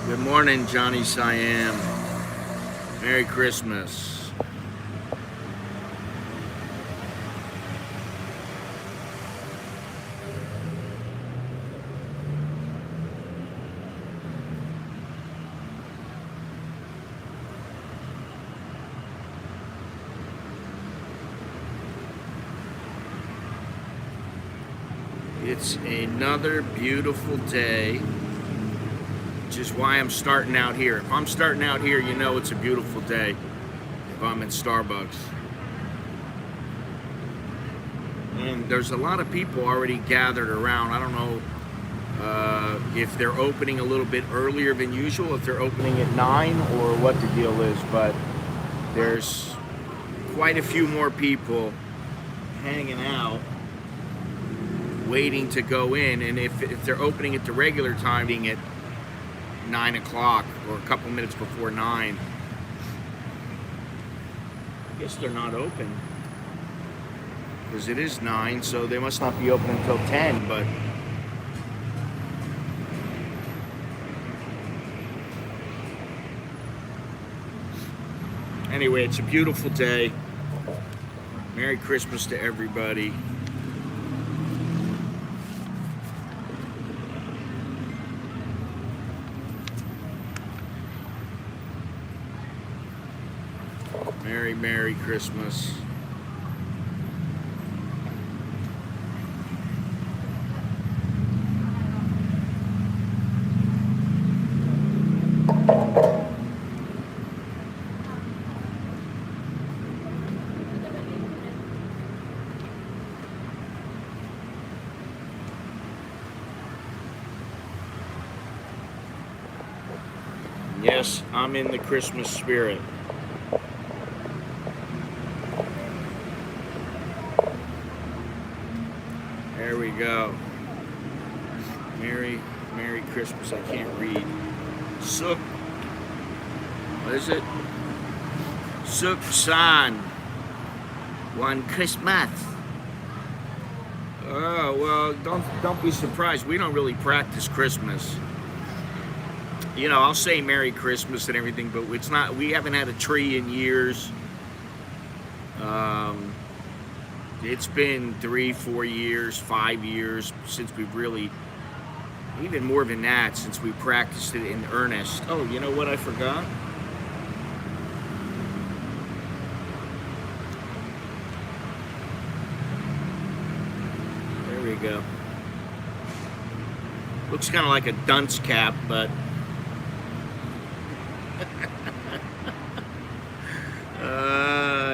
Good morning, Johnny Siam. Merry Christmas. It's another beautiful day, which is why I'm starting out here. If I'm starting out here, you know it's a beautiful day if I'm at Starbucks. And there's a lot of people already gathered around. I don't know if they're opening a little bit earlier than usual, if they're opening at 9 or what the deal is, but there's quite a few more people hanging out waiting to go in. And if they're opening at the regular timing at 9 o'clock or a couple minutes before 9, I guess they're not open because it is 9, so they must not be open until 10. But anyway, it's a beautiful day. Merry Christmas to everybody. Merry Christmas. Yes, I'm in the Christmas spirit. There we go. Merry Christmas. I can't read. Suk. What is it? Suk San. One Christmas. Oh, well, don't be surprised. We don't really practice Christmas. You know, I'll say Merry Christmas and everything, but it's not. We haven't had a tree in years. It's been 3, 4 years, 5 years since we've really, even more than that, since we practiced it in earnest. Oh, you know what I forgot? There we go. Looks kind of like a dunce cap, but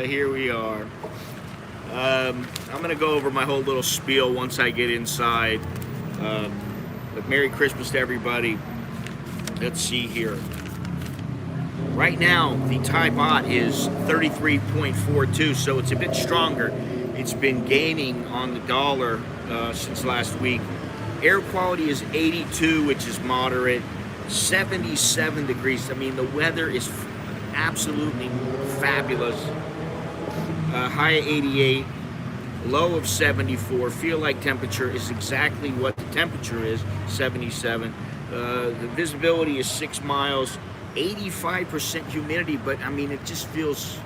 here we are. I'm going to go over my whole little spiel once I get inside. But Merry Christmas to everybody. Let's see here. Right now, the Thai baht is 33.42, so it's a bit stronger. It's been gaining on the dollar since last week. Air quality is 82, which is moderate. 77 degrees. I mean, the weather is absolutely fabulous. High of 88, low of 74. Feel like temperature is exactly what the temperature is, 77. The visibility is 6 miles, 85% humidity, but I mean, it feels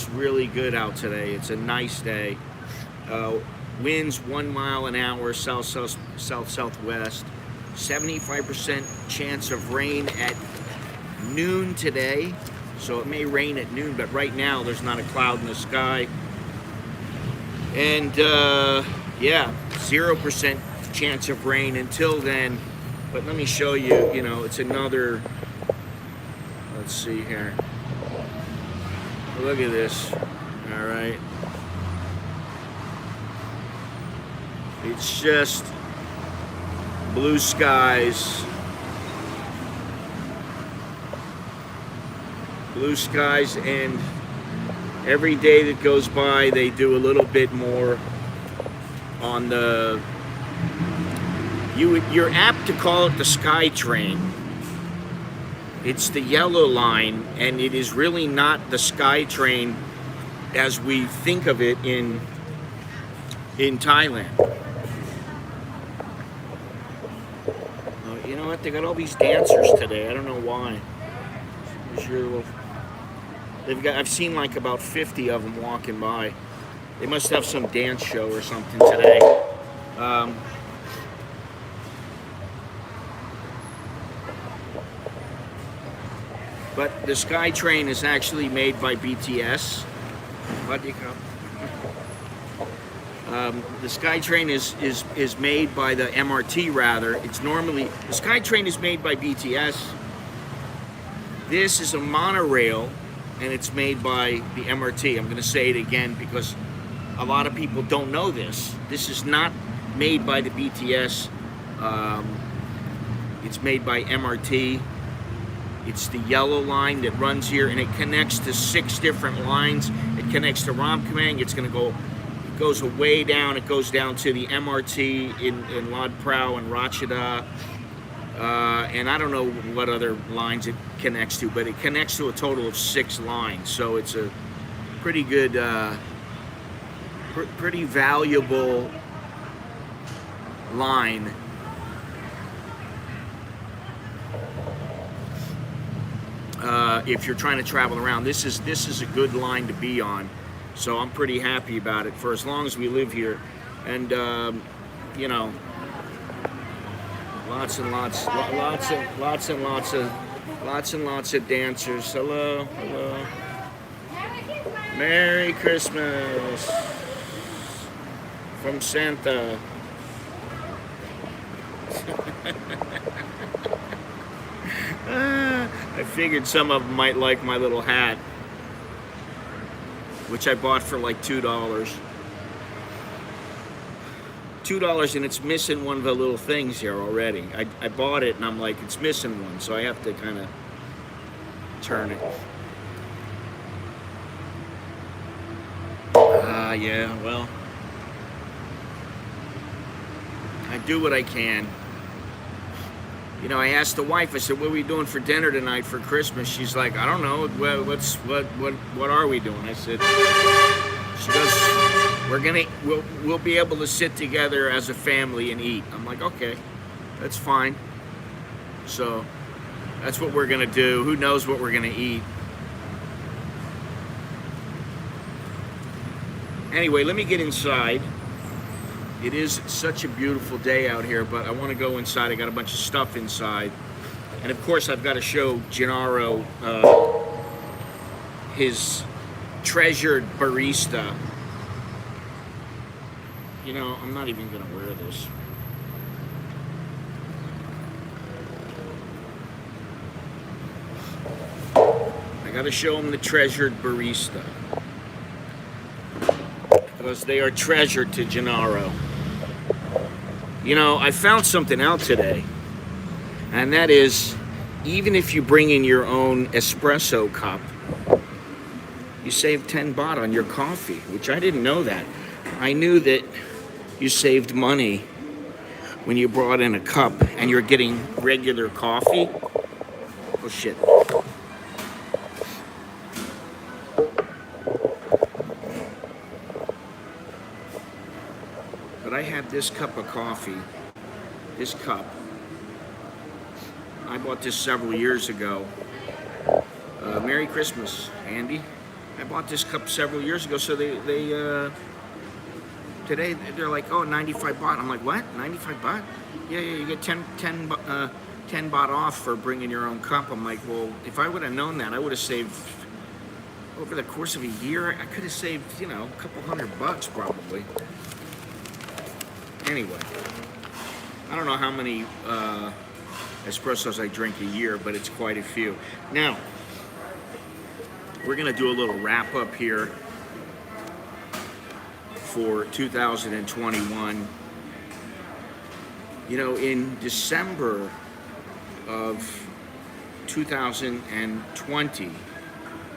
really good out today. It's a nice day. Winds 1 mile an hour, southwest. 75% chance of rain at noon today. So it may rain at noon, but right now there's not a cloud in the sky. And yeah, 0% chance of rain until then. But let me show you, you know, it's another, let's see here. Look at this, all right. It's just blue skies. Blue skies, and every day that goes by they do a little bit more on the, you're apt to call it the sky train. It's the yellow line, and it is really not the sky train as we think of it in Thailand. You know what? They got all these dancers today. I don't know why. Here's your little, I've seen like about 50 of them walking by. They must have some dance show or something today. But the SkyTrain is actually made by BTS. What do you call? The SkyTrain is made by the MRT, rather. It's normally, the SkyTrain is made by BTS. This is a monorail, and it's made by the MRT. I'm going to say it again because a lot of people don't know this. This is not made by the BTS. It's made by MRT. It's the yellow line that runs here, and it connects to 6 different lines. It connects to Ramkhameng. It's going to go, it goes way down. It goes down to the MRT in Lod Prau and Ratchada. And I don't know what other lines it connects to, but it connects to a total of 6 lines. So it's a pretty good, pretty valuable line. If you're trying to travel around, this is a good line to be on. So I'm pretty happy about it for as long as we live here. And you know, lots and lots of dancers. Hello, hello. Merry Christmas from Santa. I figured some of them might like my little hat, which I bought for like $2. $2, and it's missing one of the little things here already. I bought it and I'm like, it's missing one, so I have to kind of turn it. Yeah, well, I do what I can. You know, I asked the wife, I said, what are we doing for dinner tonight for Christmas? She's like, I don't know, what are we doing? I said, she goes, we'll be able to sit together as a family and eat. I'm like, okay, that's fine. So that's what we're gonna do. Who knows what we're gonna eat? Anyway, let me get inside. It is such a beautiful day out here, but I want to go inside. I got a bunch of stuff inside. And of course, I've got to show Gennaro his treasured barista. You know, I'm not even going to wear this. I got to show him the treasured barista, because they are treasured to Gennaro. You know, I found something out today, and that is, even if you bring in your own espresso cup, you save 10 baht on your coffee, which I didn't know that. I knew that you saved money when you brought in a cup and you're getting regular coffee. Oh shit. But I had this cup of coffee, this cup. I bought this several years ago. Merry Christmas, Andy. I bought this cup several years ago, so today they're like, oh, 95 baht. I'm like, what? 95 baht? Yeah, you get 10 baht off for bringing your own cup. I'm like, well, if I would have known that, I would have saved, over the course of a year, I could have saved, you know, a couple $100 probably. Anyway, I don't know how many espressos I drink a year, but it's quite a few. Now, we're going to do a little wrap up here for 2021. You know, in December of 2020,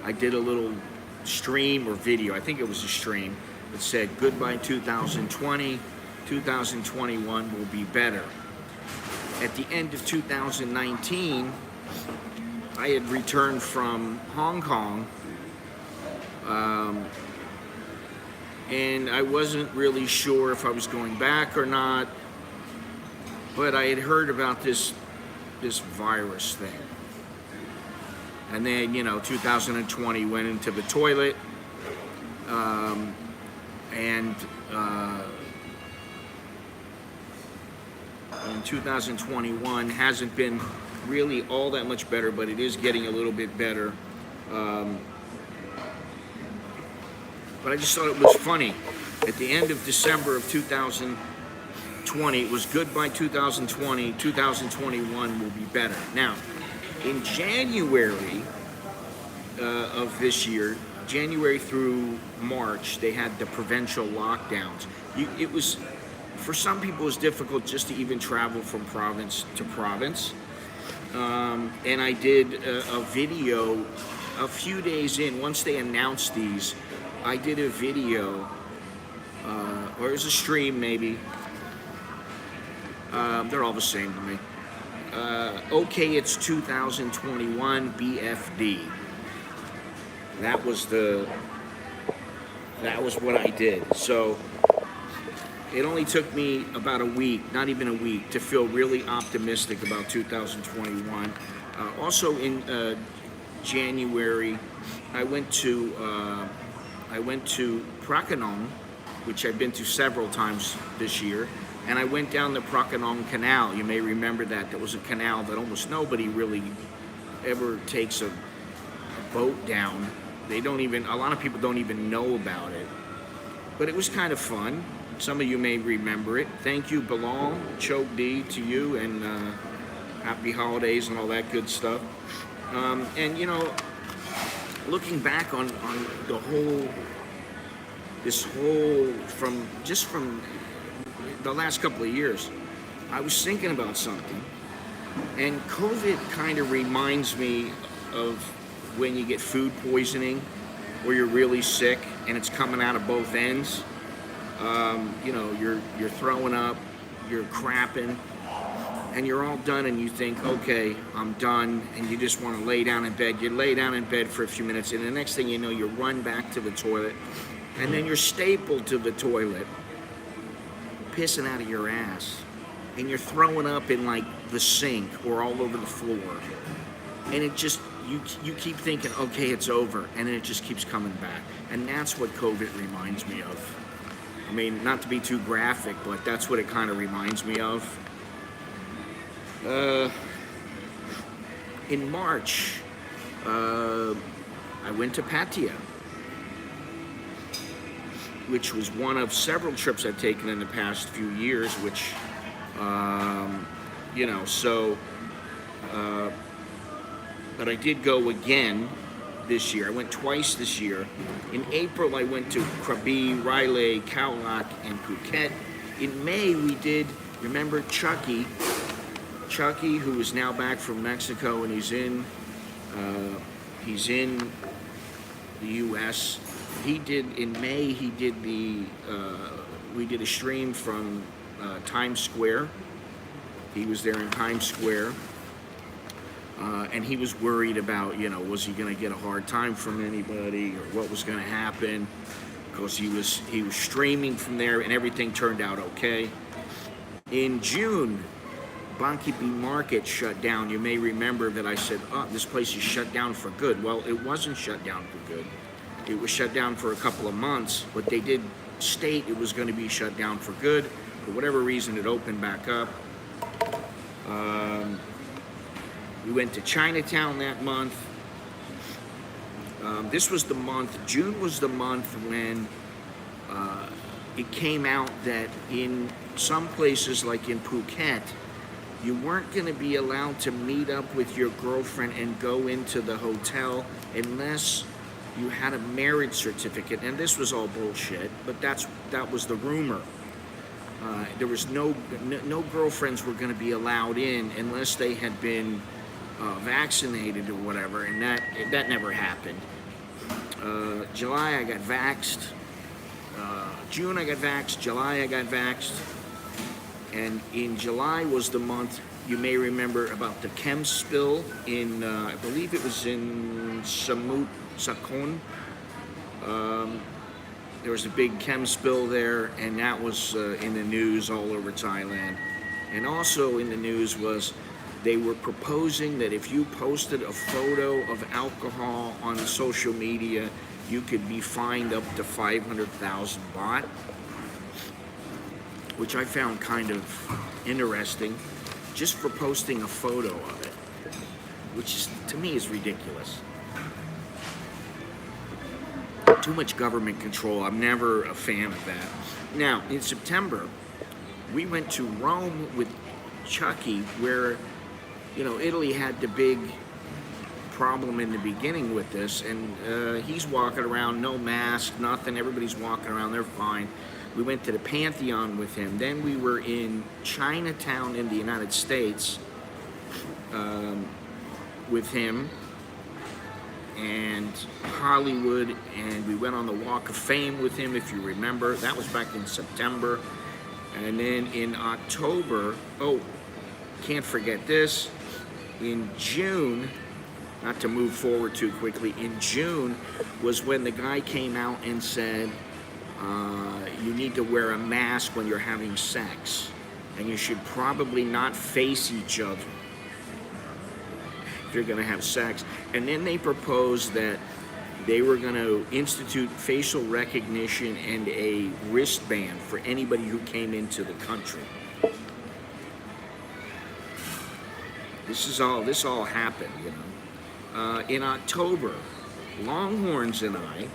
I did a little stream or video. I think it was a stream that said, goodbye 2020, 2021 will be better. At the end of 2019, I had returned from Hong Kong, and I wasn't really sure if I was going back or not, but I had heard about this this virus thing. And then, 2020 went into the toilet, and in 2021 hasn't been really all that much better, but it is getting a little bit better. But I just thought it was funny. At the end of December of 2020, it was goodbye 2020, 2021 will be better. Now, in January of this year, January through March, they had the provincial lockdowns. It was, for some people, it was difficult just to even travel from province to province. And I did a video a few days in, once they announced these, I did a video, or it was a stream maybe. They're all the same to me. Okay, it's 2021 BFD. That was what I did. So it only took me about a week, not even a week, to feel really optimistic about 2021. Also in January, I went to Prakanong, which I've been to several times this year, and I went down the Prakanong Canal. You may remember that. That was a canal that almost nobody really ever takes a boat down. A lot of people don't even know about it. But it was kind of fun. Some of you may remember it. Thank you, Belong, Choke D, to you, and happy holidays and all that good stuff. And looking back on from the last couple of years, I was thinking about something, and COVID kind of reminds me of when you get food poisoning, or you're really sick and it's coming out of both ends. You're throwing up, you're crapping, and you're all done, and you think, okay, I'm done, and you just want to lay down in bed. You lay down in bed for a few minutes, and the next thing you know, you run back to the toilet, and then you're stapled to the toilet, pissing out of your ass, and you're throwing up in like the sink or all over the floor, and it just, you keep thinking, okay, it's over, and then it just keeps coming back. And that's what COVID reminds me of. I mean, not to be too graphic, but that's what it kind of reminds me of. In March, I went to Pattaya, which was one of several trips I've taken in the past few years, which, but I did go again this year. I went twice this year. In April, I went to Krabi, Railay, Khao Lak, and Phuket. In May, we did, remember Chucky, who is now back from Mexico, and he's in the U.S. In May, we did a stream from Times Square. He was there in Times Square. And he was worried about, was he going to get a hard time from anybody, or what was going to happen, because he was streaming from there, and everything turned out okay. In June, Bangkok Market shut down. You may remember that I said, this place is shut down for good. Well, it wasn't shut down for good. It was shut down for a couple of months, but they did state it was going to be shut down for good. For whatever reason, it opened back up. We went to Chinatown that month. June was the month when it came out that in some places, like in Phuket, you weren't going to be allowed to meet up with your girlfriend and go into the hotel unless you had a marriage certificate. And this was all bullshit, but that was the rumor. There was no girlfriends were going to be allowed in unless they had been vaccinated or whatever, and that never happened. July I got vaxxed. June I got vaxxed. July I got vaxxed. And in July was the month, you may remember, about the chem spill in, I believe it was in Samut Sakon. There was a big chem spill there, and that was in the news all over Thailand. And also in the news was they were proposing that if you posted a photo of alcohol on social media, you could be fined up to 500,000 baht, which I found kind of interesting, just for posting a photo of it, which is, to me, is ridiculous. Too much government control. I'm never a fan of that. Now, in September, we went to Rome with Chucky, where, you know, Italy had the big problem in the beginning with this, and he's walking around, no mask, nothing, everybody's walking around, they're fine. We went to the Pantheon with him. Then we were in Chinatown in the United States with him, and Hollywood, and we went on the Walk of Fame with him, if you remember. That was back in September. And then in October, oh, can't forget this, in June, not to move forward too quickly, in June was when the guy came out and said, you need to wear a mask when you're having sex, and you should probably not face each other if you're going to have sex. And then they proposed that they were going to institute facial recognition and a wristband for anybody who came into the country. This all happened, you know. In October, Longhorns and I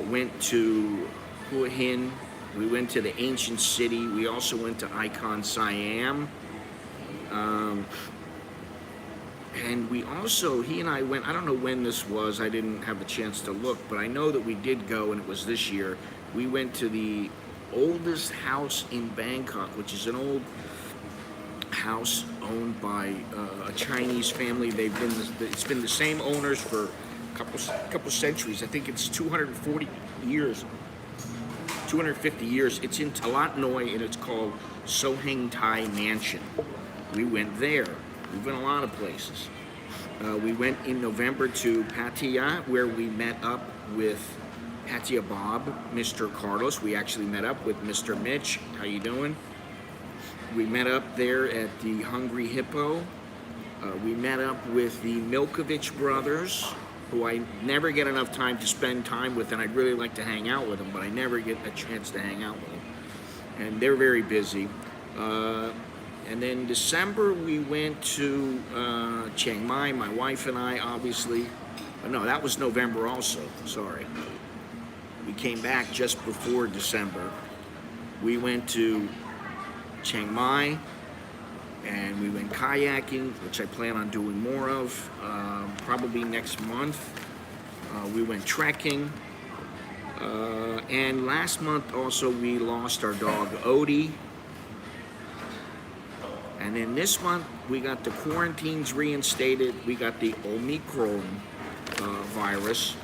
went to Hua Hin. We went to the ancient city. We also went to Icon Siam. And we also, he and I went, I don't know when this was, I didn't have a chance to look, but I know that we did go, and it was this year. We went to the oldest house in Bangkok, which is an old house owned by a Chinese family. It's been the same owners for a couple centuries. I think it's 240 years, 250 years. It's in Talat Noi, and it's called Soheng Thai Mansion. We went there. We've been a lot of places. We went in November to Pattaya, where we met up with Pattaya Bob, Mr. Carlos. We actually met up with Mr. Mitch. How you doing? We met up there at the Hungry Hippo. We met up with the Milkovich brothers, who I never get enough time to spend time with, and I'd really like to hang out with them, but I never get a chance to hang out with them. And they're very busy. And then December, we went to Chiang Mai, my wife and I, obviously. No, that was November also, sorry. We came back just before December. We went to Chiang Mai, and we went kayaking, which I plan on doing more of, probably next month. We went trekking. And last month also, we lost our dog, Odie. And then this month, we got the quarantines reinstated. We got the Omicron virus.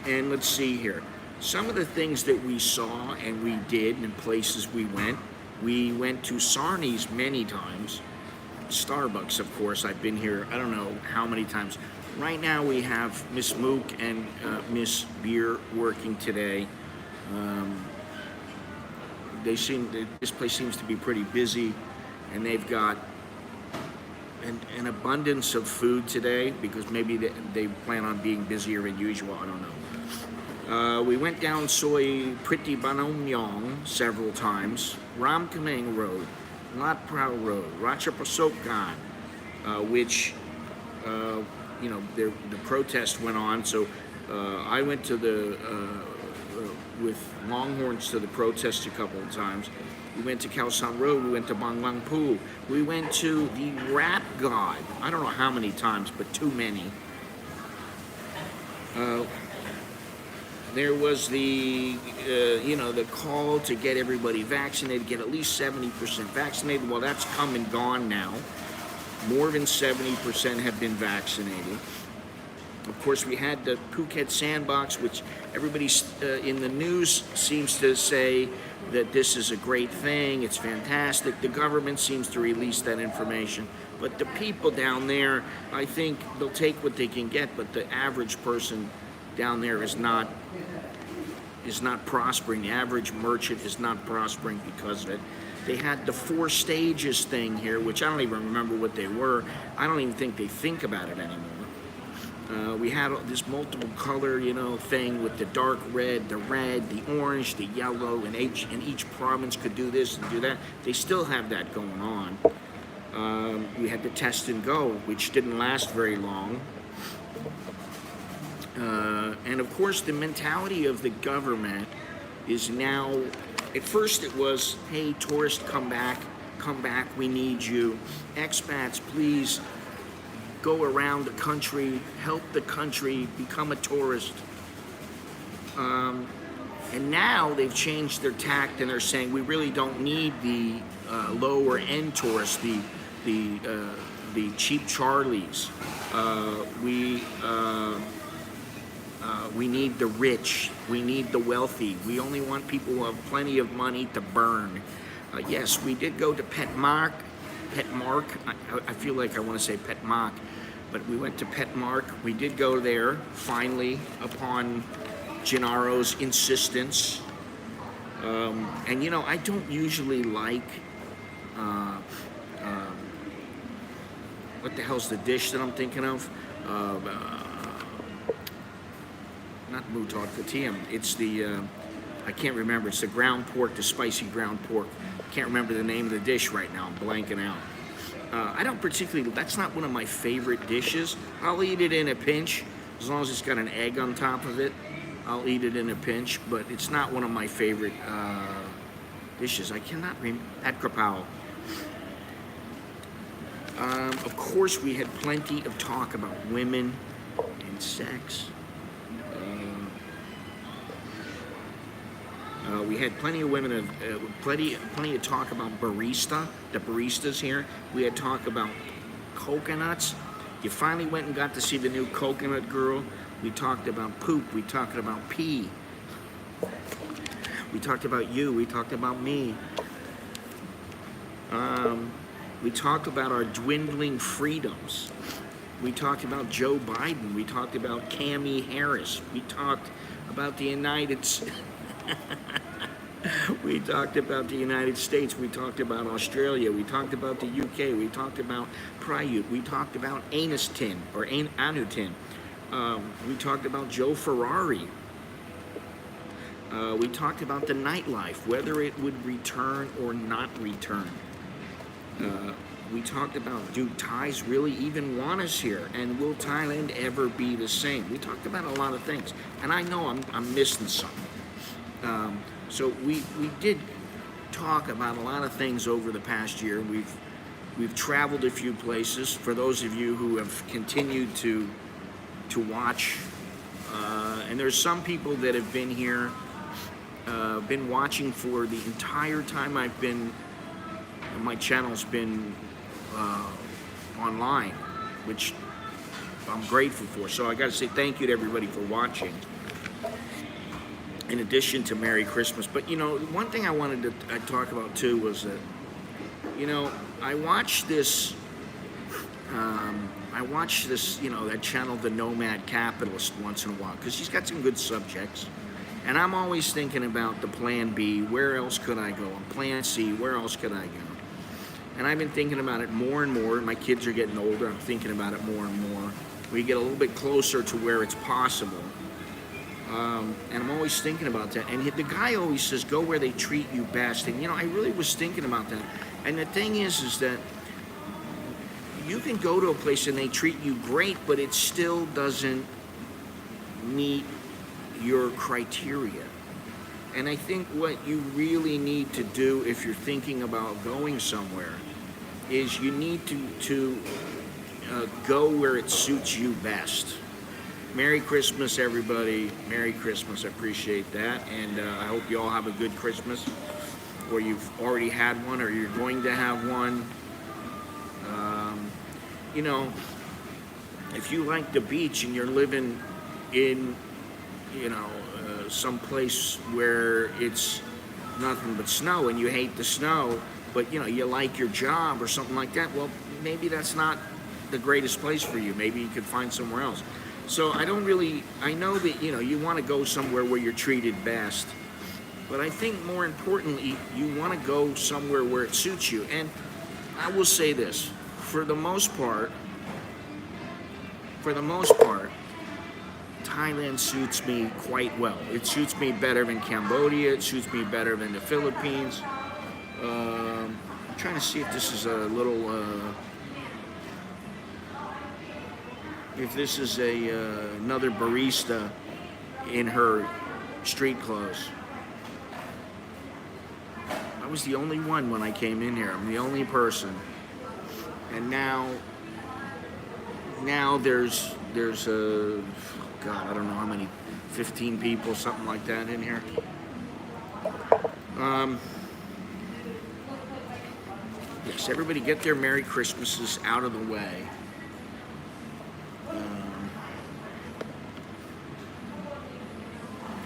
And let's see here. Some of the things that we saw and we did in places we went to Sarni's many times. Starbucks, of course. I've been here, I don't know how many times. Right now, we have Miss Mook and Miss Beer working today. This place seems to be pretty busy. And they've got an abundance of food today, because maybe they plan on being busier than usual, I don't know. We went down Soi Priti Banomyong several times, Ram Kameng Road, Lat Prao Road, Ratchaprasokan, which, you know, the protest went on, so I went to with Longhorns to the protest a couple of times. We went to Khao San Road, we went to Bang Lang Pu, we went to the Rap God, I don't know how many times, but too many. There was the, the call to get everybody vaccinated, get at least 70% vaccinated. Well, that's come and gone now. More than 70% have been vaccinated. Of course, we had the Phuket Sandbox, which everybody in the news seems to say that this is a great thing, it's fantastic. The government seems to release that information. But the people down there, I think they'll take what they can get, but the average person down there is not prospering. The average merchant is not prospering because of it. They had the 4 stages thing here, which I don't even remember what they were. I don't even think they think about it anymore. We had this multiple color, you know, thing with the dark red, the orange, the yellow, and each province could do this and do that. They still have that going on. We had the test and go, which didn't last very long. And of course, the mentality of the government is now, at first it was, hey, tourists, come back, we need you. Expats, please go around the country, help the country, become a tourist. And now they've changed their tact and they're saying we really don't need the lower end tourists, the cheap Charlies. We need the rich. We need the wealthy. We only want people who have plenty of money to burn. Yes, we did go to Petmark. I feel like I want to say Petmark, but we went to Petmark. We did go there, finally, upon Gennaro's insistence. And you know, I don't usually like, what the hell's the dish that I'm thinking of? Not mutard katiyam. It's the, I can't remember. It's the ground pork, the spicy ground pork. I can't remember the name of the dish right now. I'm blanking out. I don't particularly, that's not one of my favorite dishes. I'll eat it in a pinch, as long as it's got an egg on top of it. I'll eat it in a pinch, but it's not one of my favorite dishes. I cannot remember. At Krapow. Of course, we had plenty of talk about women and sex. We had plenty of women, plenty of talk about the baristas here. We had talk about coconuts. You finally went and got to see the new coconut girl. We talked about poop. We talked about pee. We talked about you. We talked about me. We talked about our dwindling freedoms. We talked about Joe Biden. We talked about Cammie Harris. We talked about the United States. We talked about the United States. We talked about Australia. We talked about the UK. We talked about Prayut. We talked about Aniston or Anutin. We talked about Joe Ferrari. We talked about the nightlife, whether it would return or not return. We talked about, do Thais really even want us here? And will Thailand ever be the same? We talked about a lot of things. And I know I'm missing something. So we did talk about a lot of things over the past year. We've traveled a few places. For those of you who have continued to watch, and there's some people that have been here, been watching for the entire time I've been, my channel's been online, which I'm grateful for. So I got to say thank you to everybody for watching, in addition to Merry Christmas. But, you know, one thing I wanted to talk about, too, was that, you know, I watched this, you know, that channel, The Nomad Capitalist, once in a while, because he's got some good subjects. And I'm always thinking about the plan B, where else could I go? And plan C, where else could I go? And I've been thinking about it more and more. My kids are getting older. I'm thinking about it more and more. We get a little bit closer to where it's possible. And I'm always thinking about that. And the guy always says, go where they treat you best. And, you know, I really was thinking about that. And the thing is that you can go to a place and they treat you great, but it still doesn't meet your criteria. And I think what you really need to do if you're thinking about going somewhere is you need to go where it suits you best. Merry Christmas, everybody. Merry Christmas. I appreciate that. And I hope you all have a good Christmas, or you've already had one, or you're going to have one. You know, if you like the beach and you're living in, you know, some place where it's nothing but snow and you hate the snow, but, you know, you like your job or something like that, well, maybe that's not the greatest place for you. Maybe you could find somewhere else. So I know that, you know, you want to go somewhere where you're treated best. But I think more importantly, you want to go somewhere where it suits you. And I will say this, for the most part, Thailand suits me quite well. It suits me better than Cambodia. It suits me better than the Philippines. I'm trying to see if this is a little, if this is another barista in her street clothes. I was the only one when I came in here. I'm the only person. And now there's a, God, I don't know how many, 15 people, something like that in here. Yes, everybody get their Merry Christmases out of the way.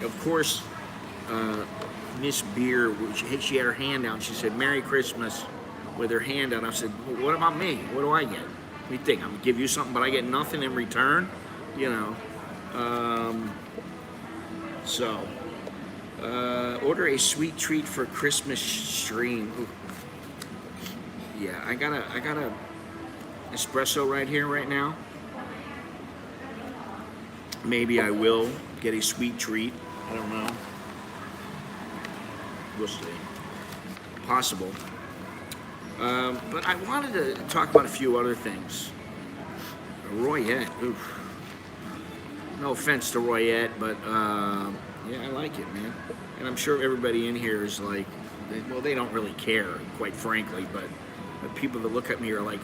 Of course, Miss Beer, she had her hand out. She said, "Merry Christmas," with her hand out. I said, well, "What about me? What do I get? What do you think? I'm gonna give you something, but I get nothing in return?" You know. Order a sweet treat for Christmas stream. Ooh. Yeah, I got a espresso right here, right now. Maybe I will get a sweet treat. I don't know. We'll see. Possible. But I wanted to talk about a few other things. Royette. Oof. No offense to Royette, but yeah, I like it, man. And I'm sure everybody in here is like, well, they don't really care, quite frankly, but the people that look at me are like,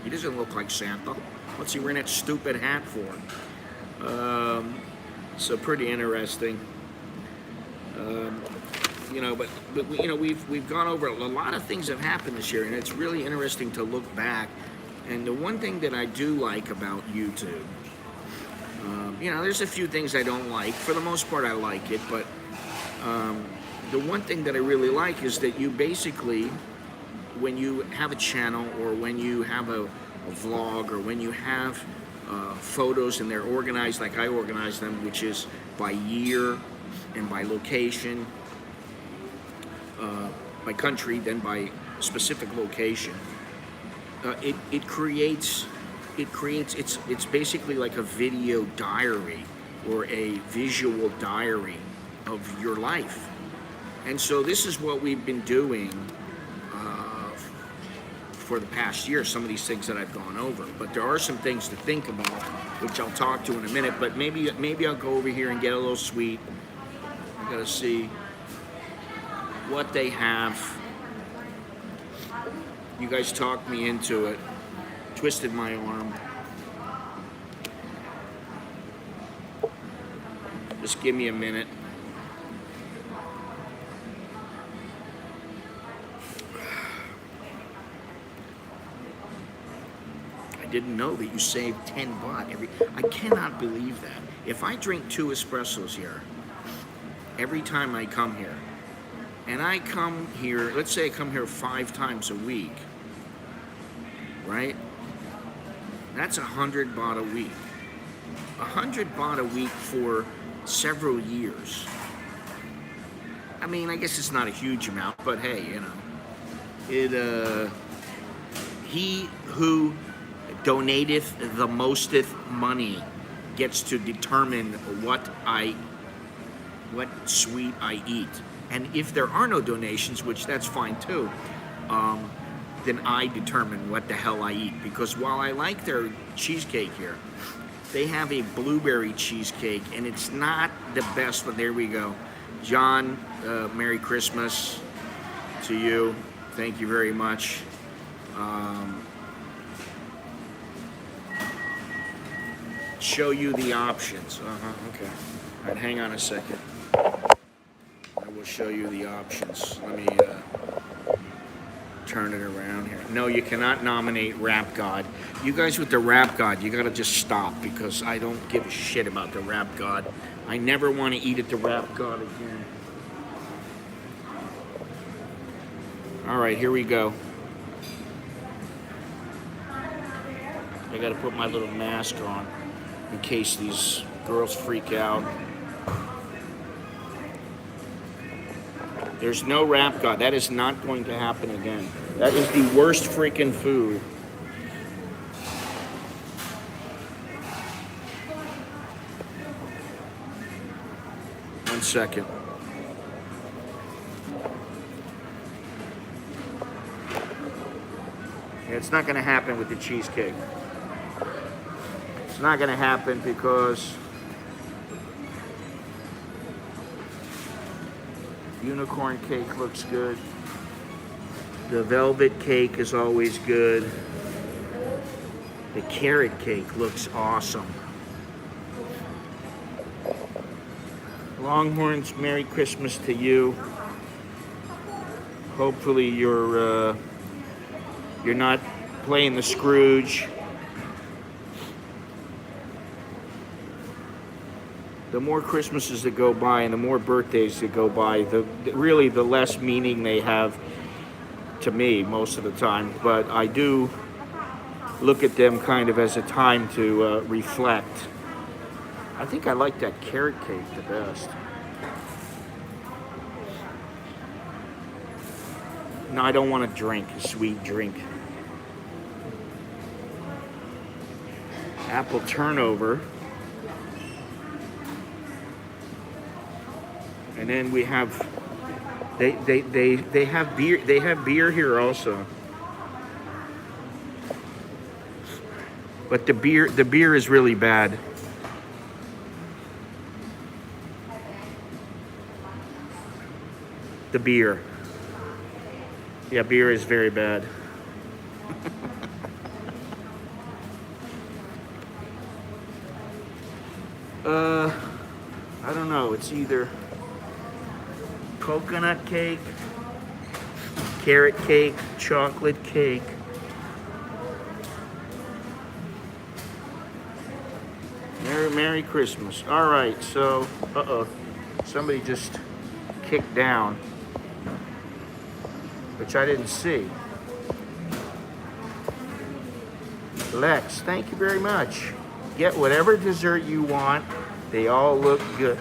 he doesn't look like Santa. What's he wearing that stupid hat for? So pretty interesting. You know, but you know, we've gone over a lot of things that happened this year, and it's really interesting to look back. And the one thing that I do like about YouTube, you know, there's a few things I don't like. For the most part, I like it, but the one thing that I really like is that you basically, when you have a channel or when you have a vlog or when you have photos and they're organized like I organize them, which is by year and by location, by country, then by specific location, it's basically like a video diary or a visual diary of your life. And so this is what we've been doing for the past year, some of these things that I've gone over. But there are some things to think about, which I'll talk to in a minute. But maybe I'll go over here and get a little sweet. I gotta see what they have. You guys talked me into it, twisted my arm. Just give me a minute. I didn't know that you save 10 baht every. I cannot believe that. If I drink 2 espressos here, every time I come here, and I come here, let's say I come here 5 times a week, right? That's 100 baht a week. 100 baht a week for several years. I mean, I guess it's not a huge amount, but hey, you know, he who donateth the mosteth money gets to determine what sweet I eat. And if there are no donations, which that's fine too, then I determine what the hell I eat. Because while I like their cheesecake here, they have a blueberry cheesecake, and it's not the best, but there we go. John, Merry Christmas to you. Thank you very much. Show you the options. Okay. All right, hang on a second. I will show you the options. Let me turn it around here. No, you cannot nominate Rap God. You guys with the Rap God, you gotta just stop, because I don't give a shit about the Rap God. I never want to eat at the Rap God again. All right, here we go. I gotta put my little mask on in case these girls freak out. There's no wrap god. That is not going to happen again. That is the worst freaking food. One second. Yeah, it's not going to happen with the cheesecake. It's not going to happen because unicorn cake looks good. The velvet cake is always good. The carrot cake looks awesome. Longhorns, Merry Christmas to you. Hopefully you're not playing the Scrooge. The more Christmases that go by and the more birthdays that go by, really the less meaning they have to me most of the time. But I do look at them kind of as a time to reflect. I think I like that carrot cake the best. No, I don't want to drink a sweet drink. Apple turnover. And then we have they have beer. They have beer here also. But the beer is really bad. The beer. Yeah, beer is very bad. I don't know. It's either coconut cake, carrot cake, chocolate cake. Merry Christmas. All right, so, somebody just kicked down, which I didn't see. Lex, thank you very much. Get whatever dessert you want. They all look good.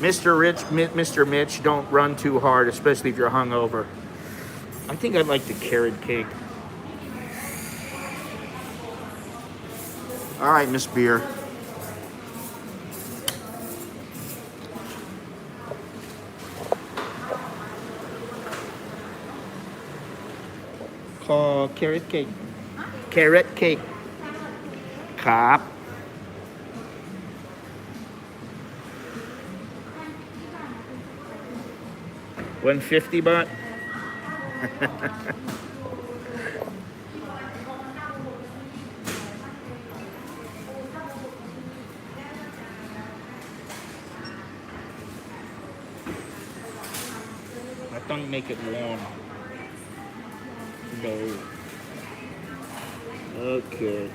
Mr. Mitch, don't run too hard, especially if you're hungover. I think I'd like the carrot cake. All right, Miss Beer. Carrot cake. Carrot cake. Cop. $150 baht. I don't make it warm. No. Okay.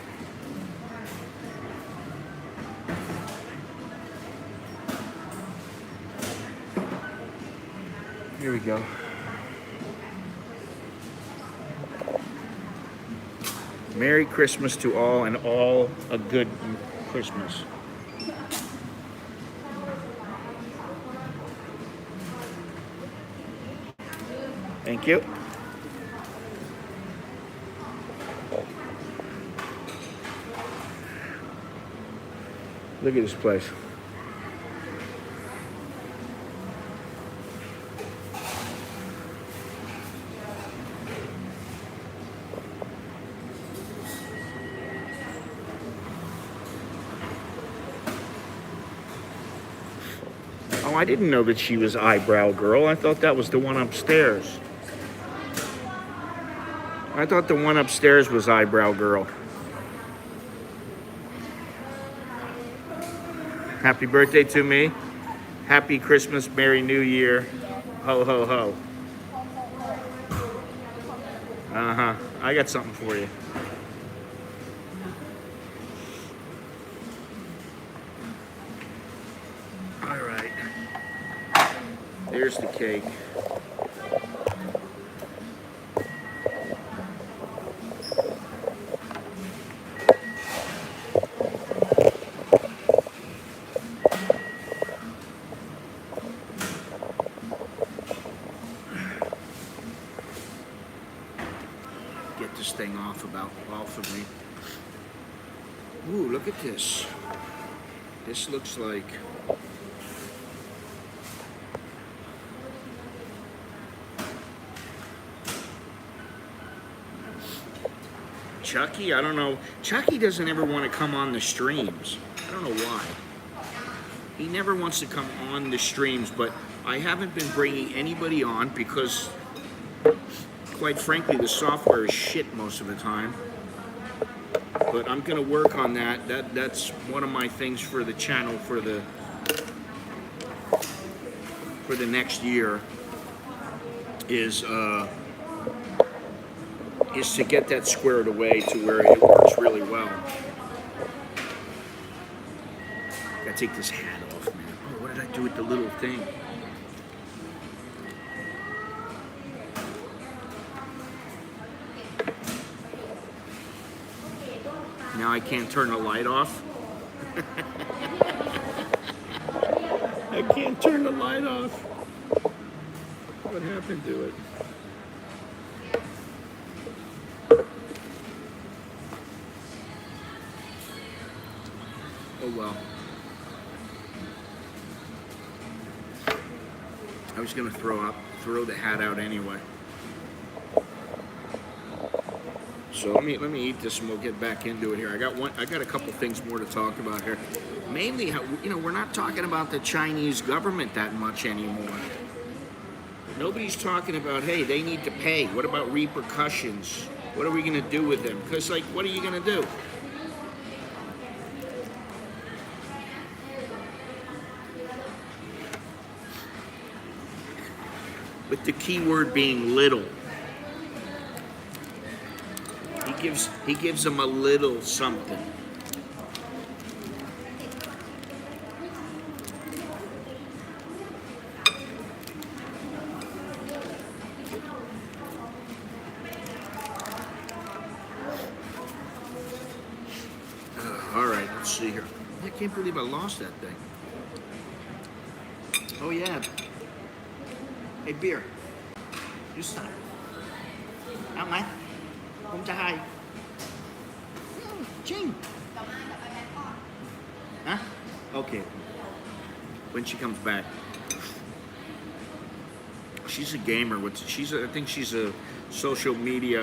Here we go. Merry Christmas to all, and all a good Christmas. Thank you. Look at this place. Oh, I didn't know that she was Eyebrow Girl. I thought that was the one upstairs. I thought the one upstairs was Eyebrow Girl. Happy birthday to me. Happy Christmas, Merry New Year. Ho, ho, ho. Uh-huh. I got something for you. All right. There's the cake. off of me. Ooh, look at this. This looks like... Chucky, I don't know. Chucky doesn't ever want to come on the streams. I don't know why. He never wants to come on the streams, but I haven't been bringing anybody on because, quite frankly, the software is shit most of the time. But I'm going to work on that. That's one of my things for the channel for the next year is to get that squared away to where it works really well. Gotta take this hat off, man. Oh, what did I do with the little thing? Now I can't turn the light off. I can't turn the light off. What happened to it? Oh well. I was gonna throw the hat out anyway. So let me eat this and we'll get back into it here. I got a couple things more to talk about here. Mainly, we're not talking about the Chinese government that much anymore. Nobody's talking about, hey, they need to pay. What about repercussions? What are we gonna do with them? Because, like, what are you gonna do? With the key word being little. He gives them a little something. All right, let's see here. I can't believe I lost that thing. Oh yeah. Hey, beer. You stop. Out, man. ผมจะให้ Jing. Huh? Okay. When she comes back. She's a gamer. I think she's a social media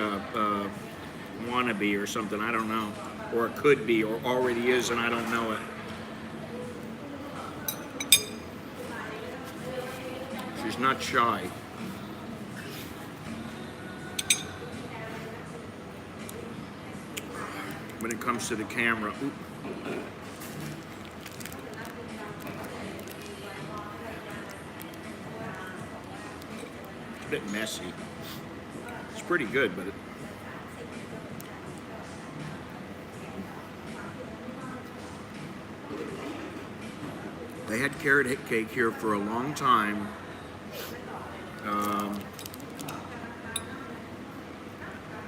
wannabe or something. I don't know. Or it could be, or already is, and I don't know it. She's not shy. When it comes to the camera. Oop. A bit messy. It's pretty good, but they had carrot cake here for a long time.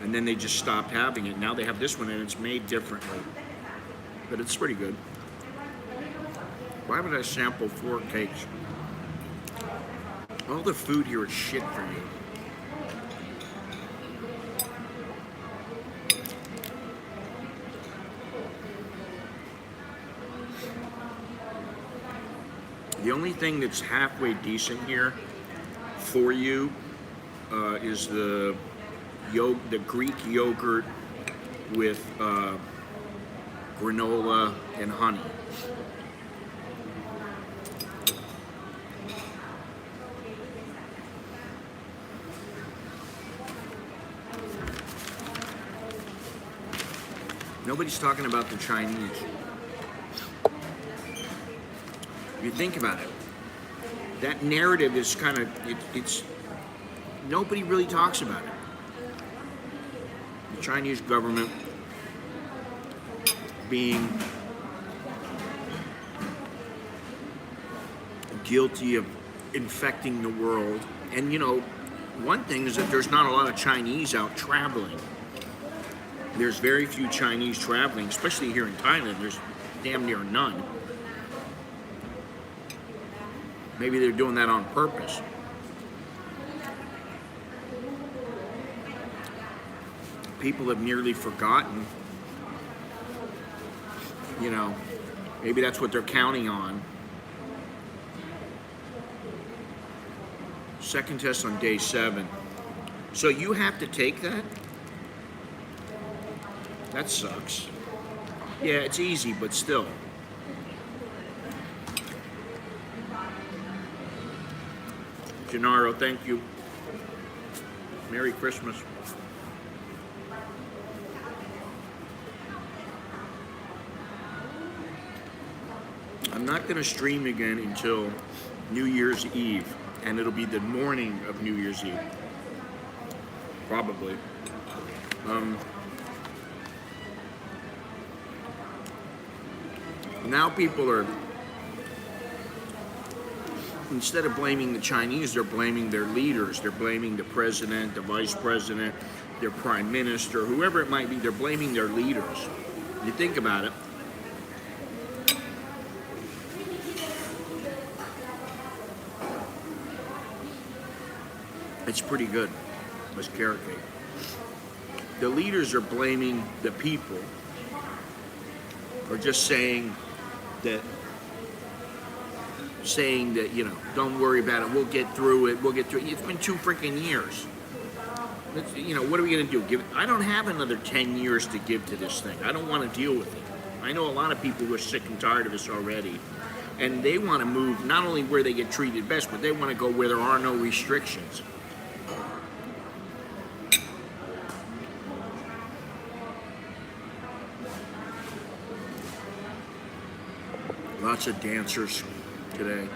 And then they just stopped having it. Now they have this one and it's made differently. But it's pretty good. Why would I sample 4 cakes? All the food here is shit for you. The only thing that's halfway decent here for you is the Greek yogurt with granola and honey. Nobody's talking about the Chinese. If you think about it, that narrative is kind of, it's nobody really talks about it. The Chinese government being guilty of infecting the world. And one thing is that there's not a lot of Chinese out traveling. There's very few Chinese traveling, especially here in Thailand. There's damn near none. Maybe they're doing that on purpose. people have nearly forgotten. You know, maybe that's what they're counting on. Second test on day 7. So you have to take that? That sucks. Yeah, it's easy, but still. Gennaro, thank you. Merry Christmas. I'm not going to stream again until New Year's Eve, and it'll be the morning of New Year's Eve. Probably. Now people are, instead of blaming the Chinese, they're blaming their leaders. They're blaming the president, the vice president, their prime minister, whoever it might be. They're blaming their leaders. You think about it. It's pretty good, this carrot cake. The leaders are blaming the people, or just saying that, you know, don't worry about it, we'll get through it, It's been 2 freaking years. You know, what are we going to do? I don't have another 10 years to give to this thing. I don't want to deal with it. I know a lot of people who are sick and tired of this already, and they want to move not only where they get treated best, but they want to go where there are no restrictions. Lots of dancers today.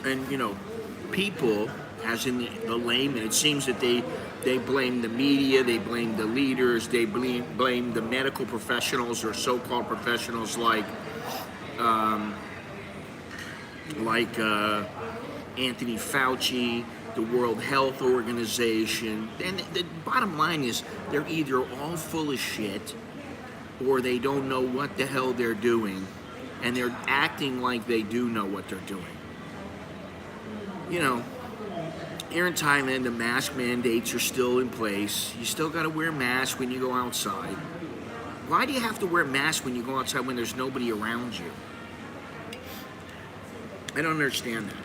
And, you know, people, as in the layman, it seems that they blame the media, they blame the leaders, they blame the medical professionals or so-called professionals like Anthony Fauci, the World Health Organization. And the bottom line is they're either all full of shit or they don't know what the hell they're doing, and they're acting like they do know what they're doing. You know, here in Thailand, the mask mandates are still in place. You still got to wear a mask when you go outside. Why do you have to wear a mask when you go outside when there's nobody around you? I don't understand that.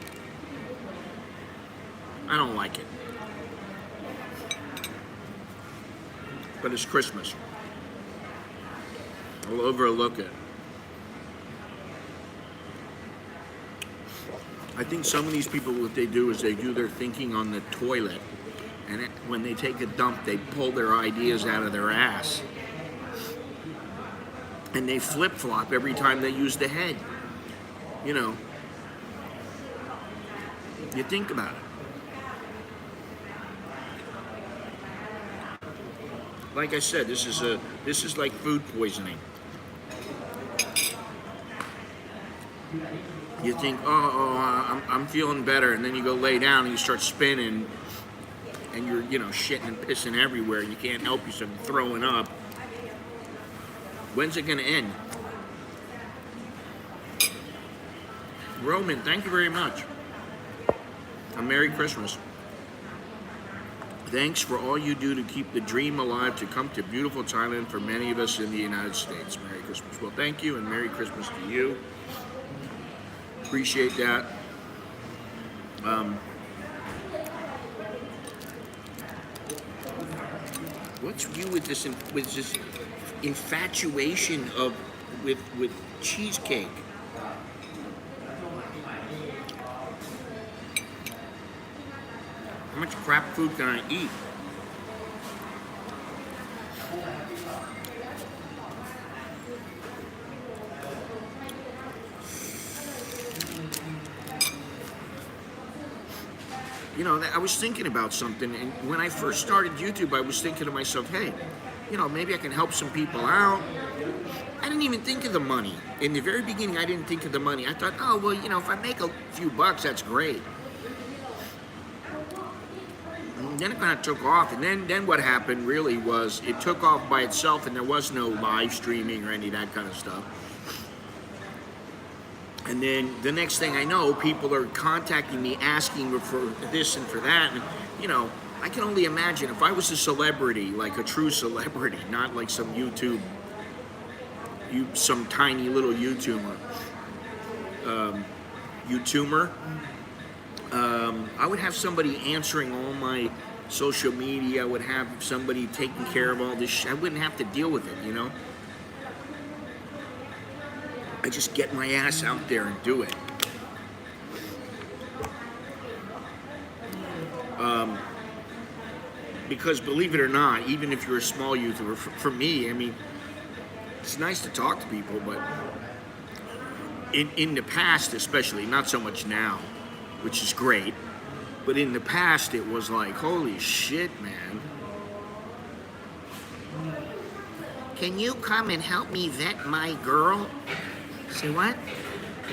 I don't like it. But it's Christmas. I'll overlook it. I think some of these people, what they do is they do their thinking on the toilet, and when they take a dump, they pull their ideas out of their ass. And they flip-flop every time they use the head. You know, you think about it. Like I said, this is like food poisoning. You think, I'm feeling better, and then you go lay down and you start spinning, and you're, you know, shitting and pissing everywhere. You can't help yourself, throwing up. When's it going to end? Roman, thank you very much. A Merry Christmas. Thanks for all you do to keep the dream alive to come to beautiful Thailand for many of us in the United States. Merry Christmas. Well, thank you, and Merry Christmas to you. Appreciate that. What's you with this infatuation with cheesecake? How much crap food can I eat? You know, I was thinking about something, and when I first started YouTube, I was thinking to myself, hey, you know, maybe I can help some people out. I didn't even think of the money. In the very beginning, I didn't think of the money. I thought, oh, well, you know, if I make a few bucks, that's great. then it kind of took off, and then what happened really was it took off by itself, and there was no live streaming or any of that kind of stuff. And then the next thing I know, people are contacting me asking for this and for that, and you know, I can only imagine if I was a celebrity, like a true celebrity, not like some some tiny little YouTuber. I would have somebody answering all my social media. I would have somebody taking care of all this shit. I wouldn't have to deal with it, you know? I just get my ass out there and do it. Because believe it or not, even if you're a small YouTuber, for me, I mean, it's nice to talk to people, but in the past especially, not so much now, which is great, but in the past it was like, holy shit, man. Can you come and help me vet my girl? Say what?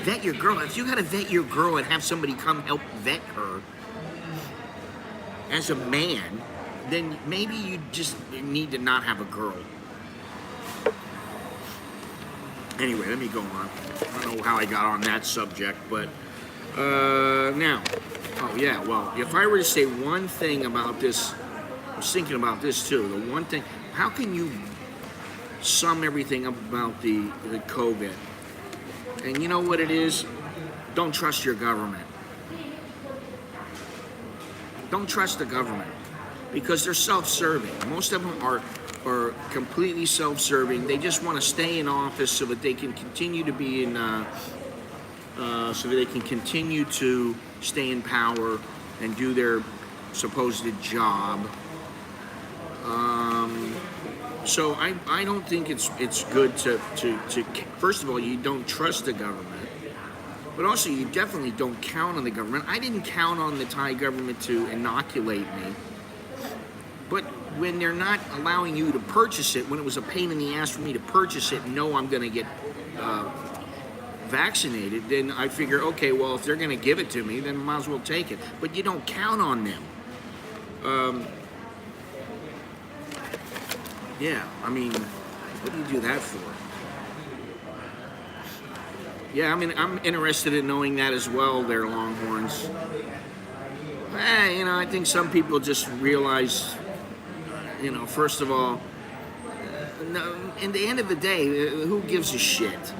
Vet your girl? If you gotta vet your girl and have somebody come help vet her as a man, then maybe you just need to not have a girl. Anyway, let me go on. I don't know how I got on that subject, but now, oh yeah, well, if I were to say one thing about this, I was thinking about this too, the one thing, how can you sum everything up about the COVID? And you know what it is? Don't trust your government. Don't trust the government, because they're self-serving. Most of them are completely self-serving. They just want to stay in office so that they can continue to be in, so that they can continue to stay in power and do their supposed job. So I don't think it's good to first of all, you don't trust the government. But also, you definitely don't count on the government. I didn't count on the Thai government to inoculate me. But when they're not allowing you to purchase it, when it was a pain in the ass for me to purchase it and know I'm going to get vaccinated, then I figure, okay, well, if they're going to give it to me, then I might as well take it. But you don't count on them. Yeah, I mean, what do you do that for? Yeah, I mean, I'm interested in knowing that as well, they're Longhorns. You know, I think some people just realize, you know, first of all, no, in the end of the day, who gives a shit?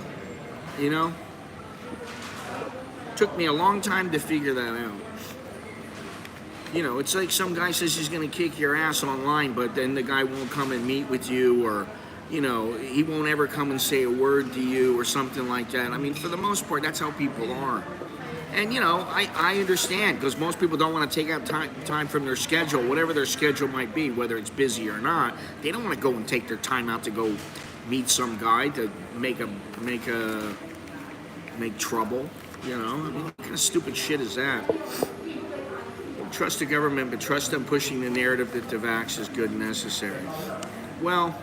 You know? Took me a long time to figure that out. You know, it's like some guy says he's going to kick your ass online, but then the guy won't come and meet with you, or, you know, he won't ever come and say a word to you or something like that. I mean, for the most part, that's how people are. And, you know, I understand, because most people don't want to take out time from their schedule, whatever their schedule might be, whether it's busy or not. They don't want to go and take their time out to go meet some guy to make trouble, you know? I mean, what kind of stupid shit is that? Don't trust the government, but trust them pushing the narrative that the vax is good and necessary. Well,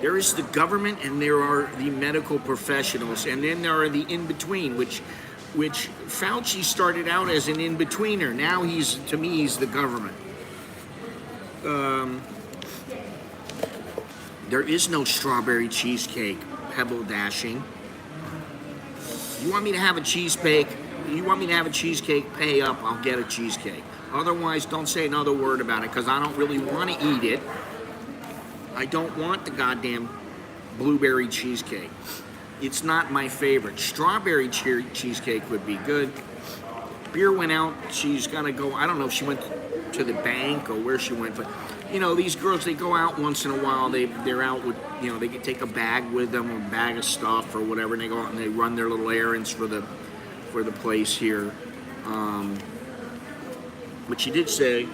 there is the government, and there are the medical professionals, and then there are the in-between, which Fauci started out as an in-betweener. Now to me, he's the government. There is no strawberry cheesecake, pebble dashing. You want me to have a cheesecake? You want me to have a cheesecake? Pay up, I'll get a cheesecake. Otherwise, don't say another word about it, because I don't really want to eat it. I don't want the goddamn blueberry cheesecake. It's not my favorite. Strawberry cheesecake would be good. Beer went out. She's got to go. I don't know if she went to the bank or where she went, but, you know, these girls, they go out once in a while. They're out with, you know, they can take a bag with them, a bag of stuff or whatever, and they go out and they run their little errands for the place here. But she did say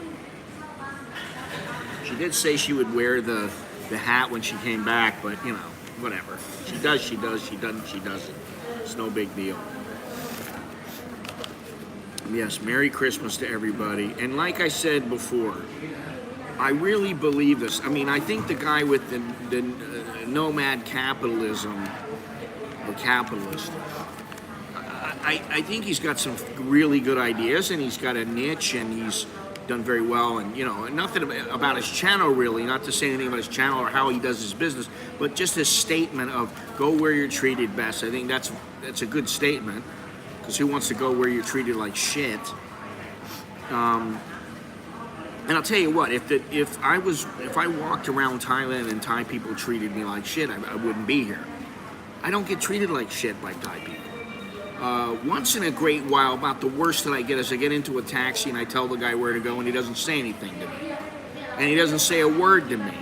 she would wear the hat when she came back, but, you know, whatever. She does, she doesn't, she doesn't. It's no big deal. Yes, Merry Christmas to everybody. And like I said before, I really believe this. I mean, I think the guy with the nomad capitalism, or capitalist, I think he's got some really good ideas, and he's got a niche, and he's done very well. And nothing about his channel really, not to say anything about his channel or how he does his business, but just his statement of go where you're treated best. I think that's a good statement, because who wants to go where you're treated like shit? And I'll tell you what, if I walked around Thailand and Thai people treated me like shit, I wouldn't be here. I don't get treated like shit by Thai people. Once in a great while, about the worst that I get is I get into a taxi and I tell the guy where to go and he doesn't say anything to me. And he doesn't say a word to me.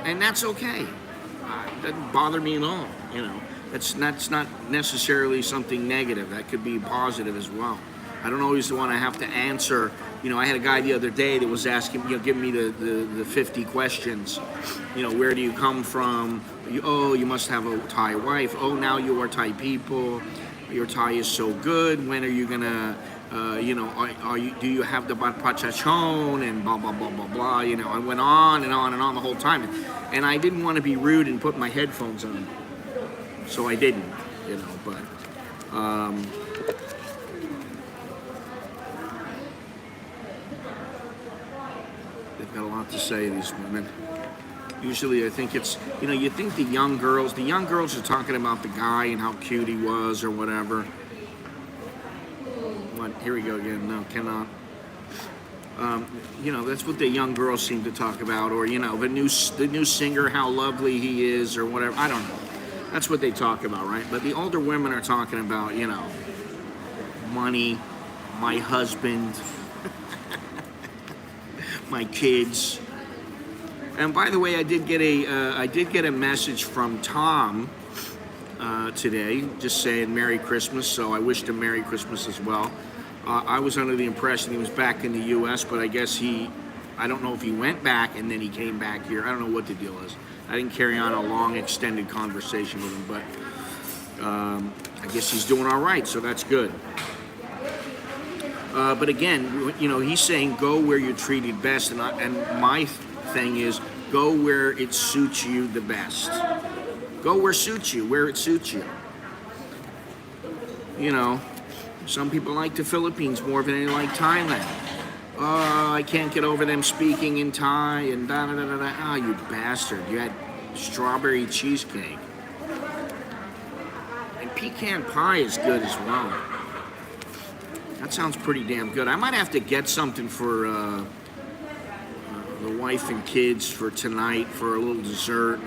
And that's okay. It doesn't bother me at all. That's not necessarily something negative. That could be positive as well. I don't always want to have to answer. I had a guy the other day that was asking, giving me the 50 questions. Where do you come from? You must have a Thai wife. Oh, now you are Thai people. Your Thai is so good. When are you gonna, do you have the bat pachachon and blah blah blah blah blah. I went on and on and on the whole time, and I didn't want to be rude and put my headphones on, so I didn't. But. They've got a lot to say, these women. Usually I think it's, you think the young girls are talking about the guy and how cute he was or whatever. What? Here we go again. No, cannot. That's what the young girls seem to talk about, or, the new singer, how lovely he is or whatever. I don't know. That's what they talk about, right? But the older women are talking about, money, my husband, my kids. And by the way, I did get a message from Tom today, just saying Merry Christmas. So I wished him Merry Christmas as well. I was under the impression he was back in the U.S., but I guess I don't know if he went back and then he came back here. I don't know what the deal is. I didn't carry on a long, extended conversation with him, but I guess he's doing all right, so that's good. But again, he's saying go where you're treated best, and my thing is go where it suits you the best. Go where it suits you. Some people like the Philippines more than they like Thailand. Oh, I can't get over them speaking in Thai and da da da da da. Oh, you bastard! You had strawberry cheesecake, and pecan pie is good as well. That sounds pretty damn good. I might have to get something for the wife and kids for tonight for a little dessert.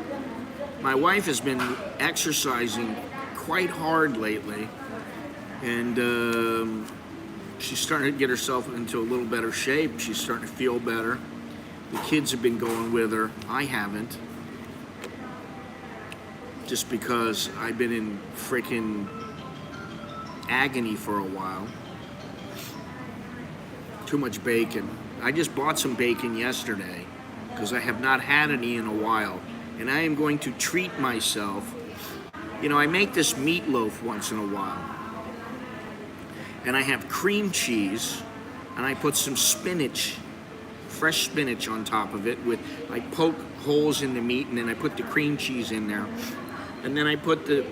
My wife has been exercising quite hard lately, and she's starting to get herself into a little better shape. She's starting to feel better. The kids have been going with her. I haven't. Just because I've been in freaking agony for a while. Too much bacon. I just bought some bacon yesterday because I have not had any in a while, and I am going to treat myself. I make this meatloaf once in a while, and I have cream cheese, and I put some spinach, fresh spinach on top of it. I poke holes in the meat, and then I put the cream cheese in there, and then I put the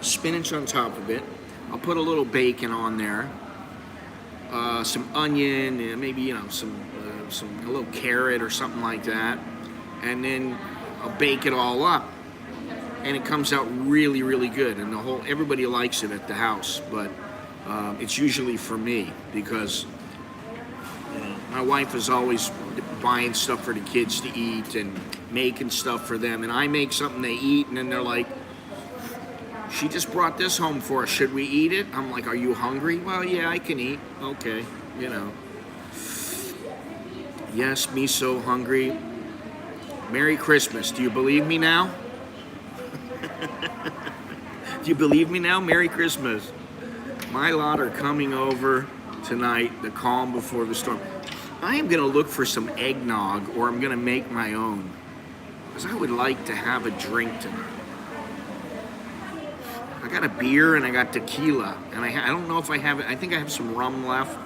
spinach on top of it. I'll put a little bacon on there. Some onion and maybe a little carrot or something like that, and then I'll bake it all up, and it comes out really, really good. And everybody likes it at the house, but it's usually for me because my wife is always buying stuff for the kids to eat and making stuff for them, and I make something they eat, and then they're like, she just brought this home for us. Should we eat it? I'm like, are you hungry? Well, yeah, I can eat. Okay, Yes, me so hungry. Merry Christmas. Do you believe me now? Do you believe me now? Merry Christmas. My lot are coming over tonight, the calm before the storm. I am going to look for some eggnog, or I'm going to make my own, because I would like to have a drink tonight. I got a beer and I got tequila, and I don't know if I have it. I think I have some rum left.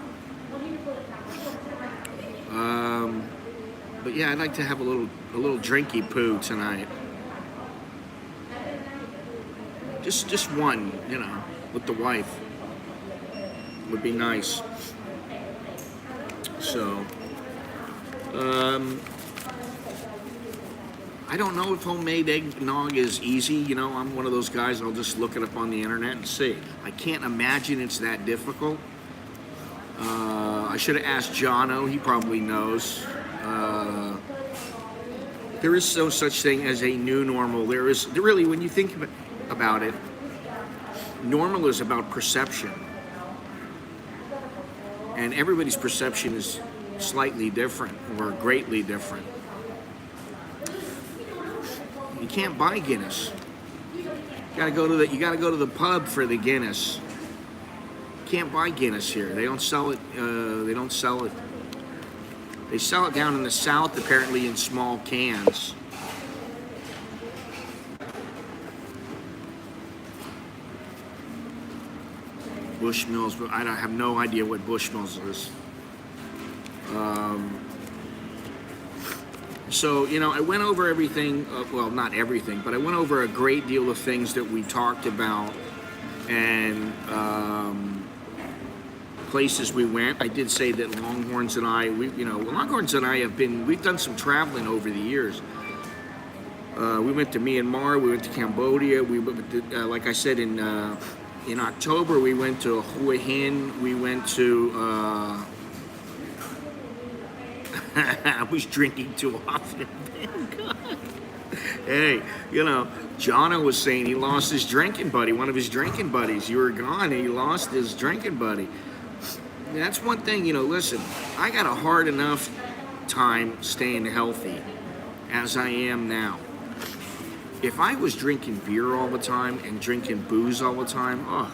But yeah, I'd like to have a little drinky poo tonight. Just one, with the wife. Would be nice. So, I don't know if homemade eggnog is easy. You know, I'm one of those guys, I'll just look it up on the internet and see. I can't imagine it's that difficult. I should have asked Jono, he probably knows. There is no such thing as a new normal. There is, really, when you think about it, normal is about perception. And everybody's perception is slightly different or greatly different. You can't buy Guinness. You gotta go to the pub for the Guinness. You can't buy Guinness here. They don't sell it. They sell it down in the South, apparently in small cans. Bushmills, but I have no idea what Bushmills is. So, you know, I went over everything, well, not everything, but I went over a great deal of things that we talked about and places we went. I did say that Longhorns and I, Longhorns and I we've done some traveling over the years. We went to Myanmar, we went to Cambodia, we went to, like I said, in October we went to Hue Hin, we went to, I was drinking too often in Bangkok. Hey, you know, Jono was saying he lost his drinking buddy, one of his drinking buddies. You were gone and he lost his drinking buddy. That's one thing, you know, listen, I got a hard enough time staying healthy as I am now. If I was drinking beer all the time and drinking booze all the time, I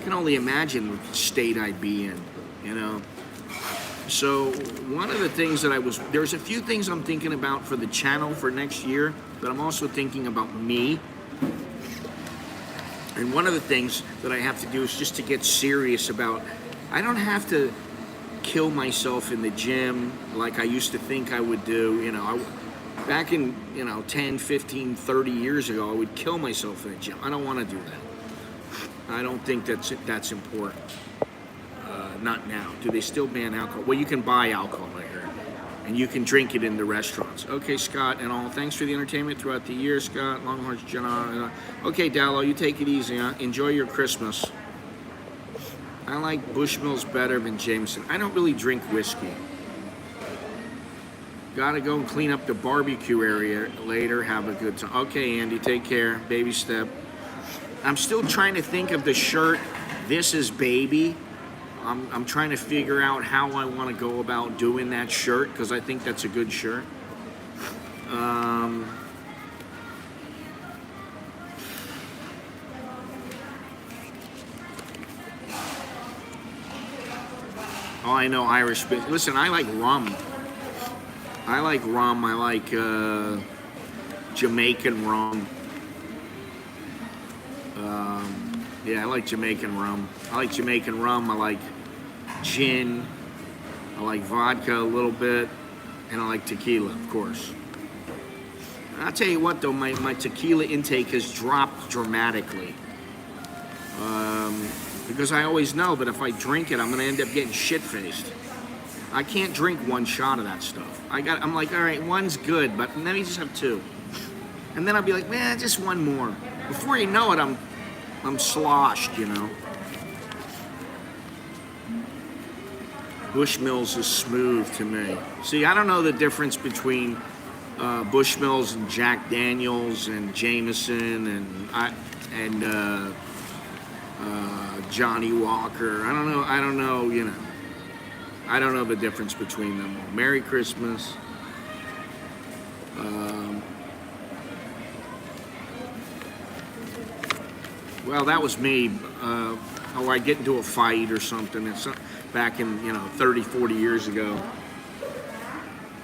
can only imagine the state I'd be in, you know. So one of the things that there's a few things I'm thinking about for the channel for next year, but I'm also thinking about me. And one of the things that I have to do is just to get serious about, I don't have to kill myself in the gym like I used to think I would do. You know, back in, 10, 15, 30 years ago, I would kill myself in the gym. I don't want to do that. I don't think that's important. Not now. Do they still ban alcohol? Well, you can buy alcohol, I heard. And you can drink it in the restaurants. Okay, Scott and all. Thanks for the entertainment throughout the year, Scott. Longhorns, John. Okay, Dallo, you take it easy, huh? Enjoy your Christmas. I like Bushmills better than Jameson. I don't really drink whiskey. Gotta go and clean up the barbecue area later. Have a good time. Okay, Andy, take care. Baby step. I'm still trying to think of the shirt. This is baby. I'm trying to figure out how I want to go about doing that shirt because I think that's a good shirt. Oh, I know Irish. Listen, I like rum. I like Jamaican rum. Yeah, I like Jamaican rum. I like gin. I like vodka a little bit. And I like tequila, of course. I'll tell you what, though, my tequila intake has dropped dramatically. Because I always know that if I drink it, I'm going to end up getting shit-faced. I can't drink one shot of that stuff. I'm like, all right, one's good, but let me just have two. And then I'll be like, man, just one more. Before you know it, I'm sloshed, you know. Bushmills is smooth to me. See, I don't know the difference between Bushmills and Jack Daniels and Jameson and Johnny Walker. I don't know, you know. I don't know the difference between them all. Merry Christmas. Well, that was me. Or I get into a fight or something. It's back in, 30, 40 years ago.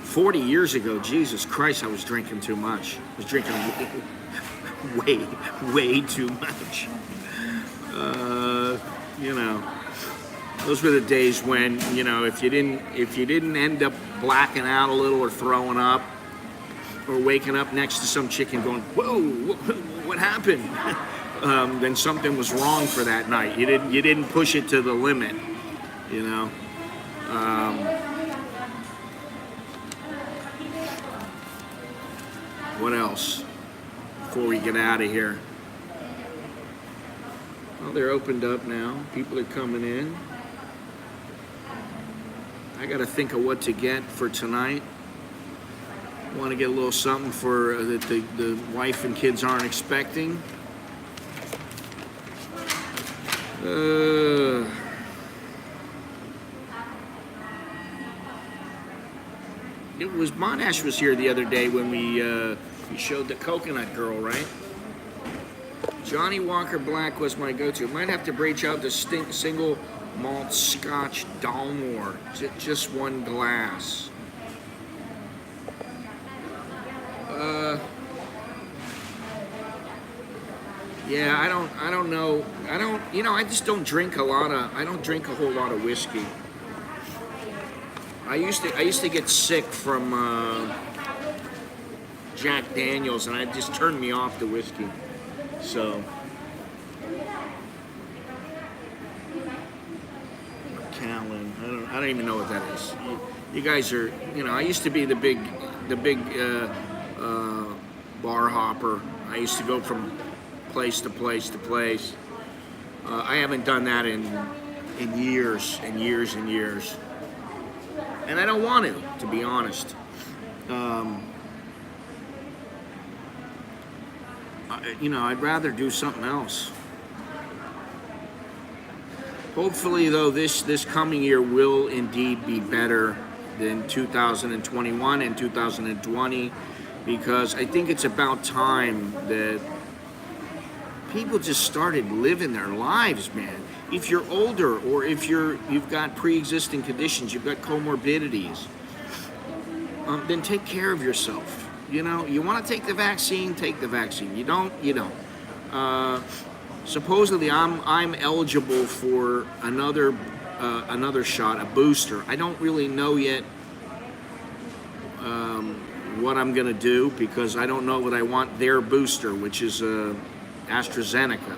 40 years ago, Jesus Christ, I was drinking too much. I was drinking way too much. Those were the days when, if you didn't end up blacking out a little or throwing up or waking up next to some chicken going, whoa, what happened? then something was wrong for that night. You didn't push it to the limit, you know. What else before we get out of here? Well, they're opened up now. People are coming in. I got to think of what to get for tonight. Want to get a little something for that the wife and kids aren't expecting. It was Monash was here the other day when we showed the Coconut Girl, right? Johnny Walker Black was my go-to. Might have to branch out to single malt Scotch Dalmore, just one glass. Yeah, I don't know. I just don't drink I don't drink a whole lot of whiskey. I used to get sick from Jack Daniels, and it just turned me off the whiskey. So, Callan, I don't even know what that is. You guys are, I used to be the big bar hopper. I used to go from place to place to place. I haven't done that in years and years and years, and I don't want to be honest. I'd rather do something else. Hopefully, though, this coming year will indeed be better than 2021 and 2020, because I think it's about time that people just started living their lives, man. If you're older, or if you've got pre-existing conditions, you've got comorbidities, then take care of yourself. You want to take the vaccine, take the vaccine. You don't, you don't. Supposedly, I'm eligible for another shot, a booster. I don't really know yet what I'm gonna do, because I don't know what I want their booster, which is AstraZeneca.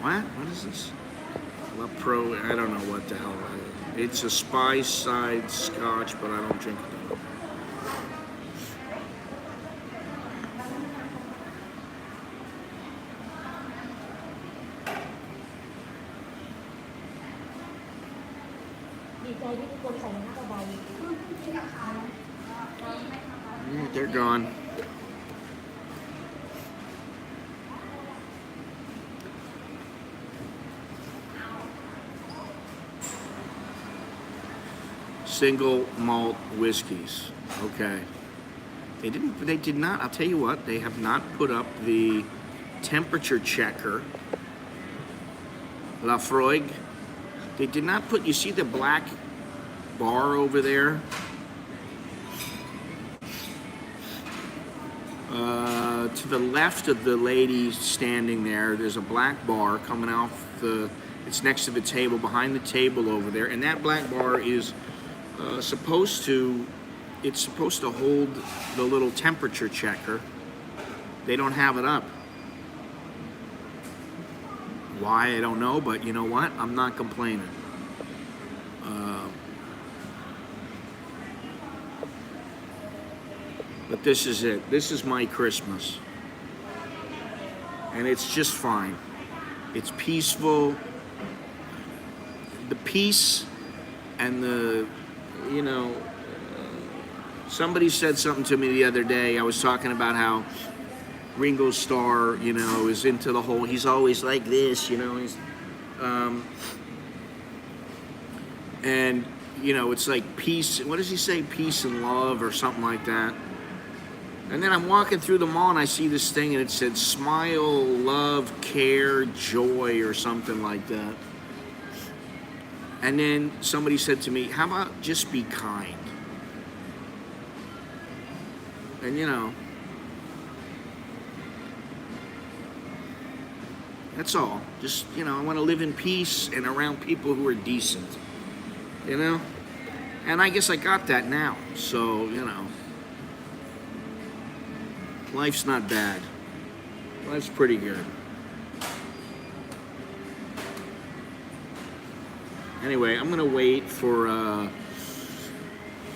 What is this? La Pro, I don't know what the hell that is. It's a spice side Scotch, but I don't drink it. Yeah, they're gone. Single malt whiskeys. Okay. They did not, I'll tell you what, they have not put up the temperature checker. Lafroig. They did not put, you see the black bar over there? To the left of the lady standing there's a black bar coming out it's next to the table, behind the table over there, and that black bar is supposed to hold the little temperature checker. They don't have it up. Why, I don't know, but you know what? I'm not complaining. But this is it. This is my Christmas. And it's just fine. It's peaceful. The peace and the, somebody said something to me the other day. I was talking about how Ringo Starr, is into the whole, he's always like this, he's, and, it's like peace, what does he say? Peace and love or something like that. And then I'm walking through the mall and I see this thing and it said smile, love, care, joy or something like that. And then somebody said to me, how about just be kind? And that's all. Just, I want to live in peace and around people who are decent. And I guess I got that now. So, Life's not bad. Life's pretty good. Anyway, I'm gonna wait for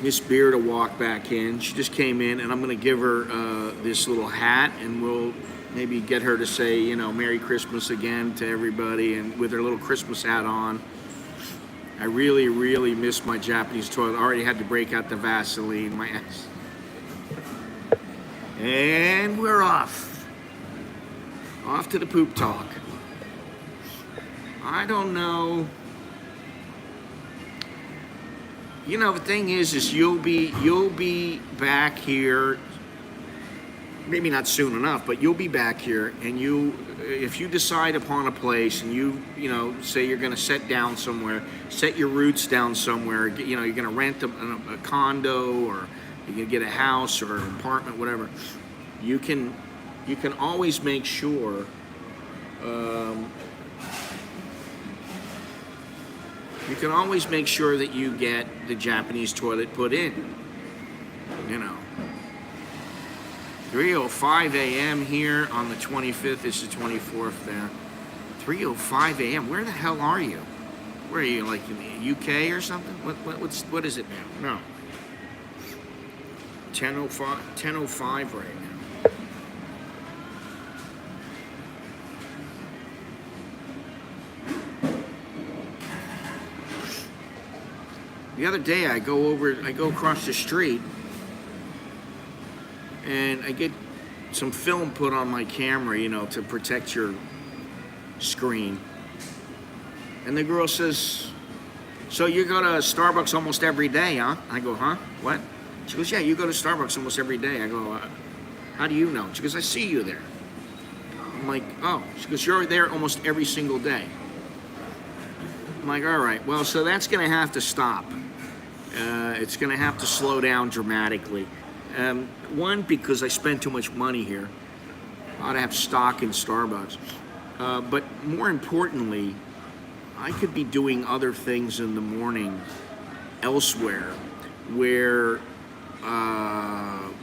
Miss Beer to walk back in. She just came in, and I'm gonna give her this little hat, and we'll maybe get her to say, you know, Merry Christmas again to everybody, and with her little Christmas hat on. I really, really miss my Japanese toilet. I already had to break out the Vaseline, my ass. And we're off. Off to the poop talk. I don't know. You know, the thing is you'll be back here. Maybe not soon enough, but you'll be back here, and if you decide upon a place, and you know, say you're going to set down somewhere, set your roots down somewhere. You know, you're going to rent a condo, or you're going to get a house or an apartment, whatever. You can always make sure. You can always make sure that you get the Japanese toilet put in. You know. 3:05 a.m. here on the 25th. It's the 24th there. 3:05 a.m. Where the hell are you? Where are you? Like in the UK or something? What is it now? No. 10:05 right now. The other day I go across the street, and I get some film put on my camera, you know, to protect your screen. And the girl says, "So you go to Starbucks almost every day, huh?" I go, "Huh? What?" She goes, "Yeah, you go to Starbucks almost every day." I go, "How do you know?" She goes, "I see you there." I'm like, "Oh." She goes, "You're there almost every single day." I'm like, "All right, well, so that's going to have to stop. It's going to have to slow down dramatically. One, because I spend too much money here. I ought to have stock in Starbucks. But more importantly, I could be doing other things in the morning elsewhere where I'm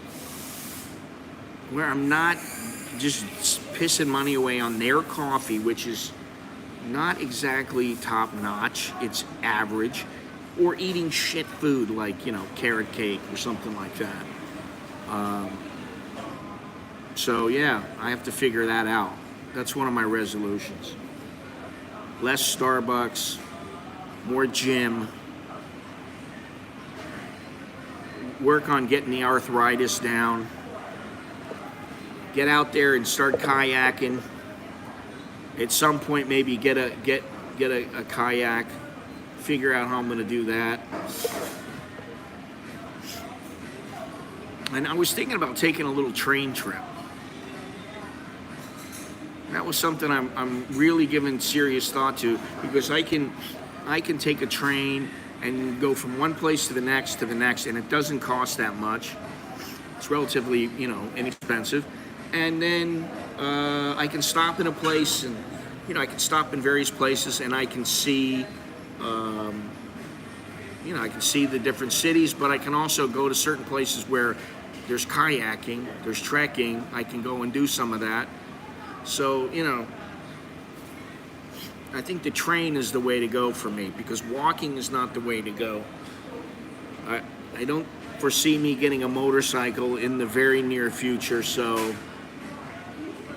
not just pissing money away on their coffee, which is not exactly top notch. It's average. Or eating shit food like, you know, carrot cake or something like that. So yeah, I have to figure that out. That's one of my resolutions. Less Starbucks, more gym, work on getting the arthritis down, get out there and start kayaking. At some point, maybe get a kayak. Figure out how I'm going to do that. And I was thinking about taking a little train trip. That was something I'm really giving serious thought to, because I can take a train and go from one place to the next, and it doesn't cost that much. It's relatively, you know, inexpensive. And then I can stop in a place, and you know, I can stop in various places, and I can see. You know, I can see the different cities, but I can also go to certain places where there's kayaking, there's trekking. I can go and do some of that. So, you know, I think the train is the way to go for me, because walking is not the way to go. I don't foresee me getting a motorcycle in the very near future, so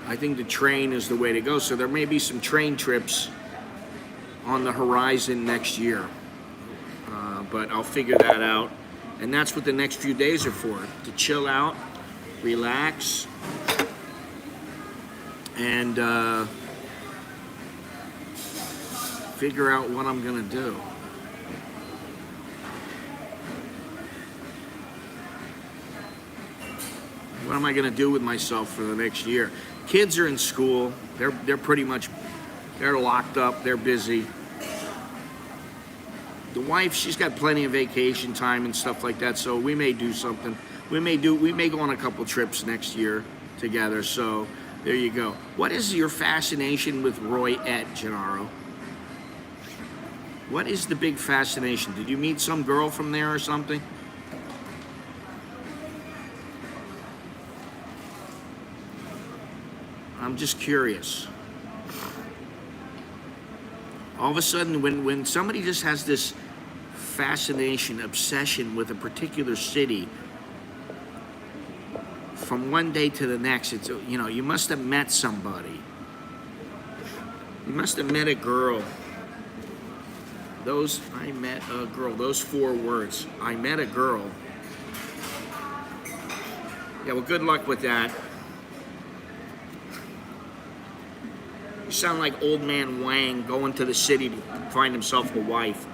I think the train is the way to go. So there may be some train trips on the horizon next year, but I'll figure that out. And that's what the next few days are for, to chill out, relax, and figure out what I'm gonna do. What am I gonna do with myself for the next year? Kids are in school. They're pretty much, they're locked up. They're busy. The wife, she's got plenty of vacation time and stuff like that, so we may do something. We may go on a couple trips next year together, so there you go. What is your fascination with Roy Ed, Gennaro? What is the big fascination? Did you meet some girl from there or something? I'm just curious. All of a sudden, when somebody just has this fascination, obsession with a particular city, from one day to the next, it's, you know, you must have met somebody. You must have met a girl. I met a girl, those 4 words. I met a girl. Yeah, well, good luck with that. You sound like old man Wang going to the city to find himself a wife.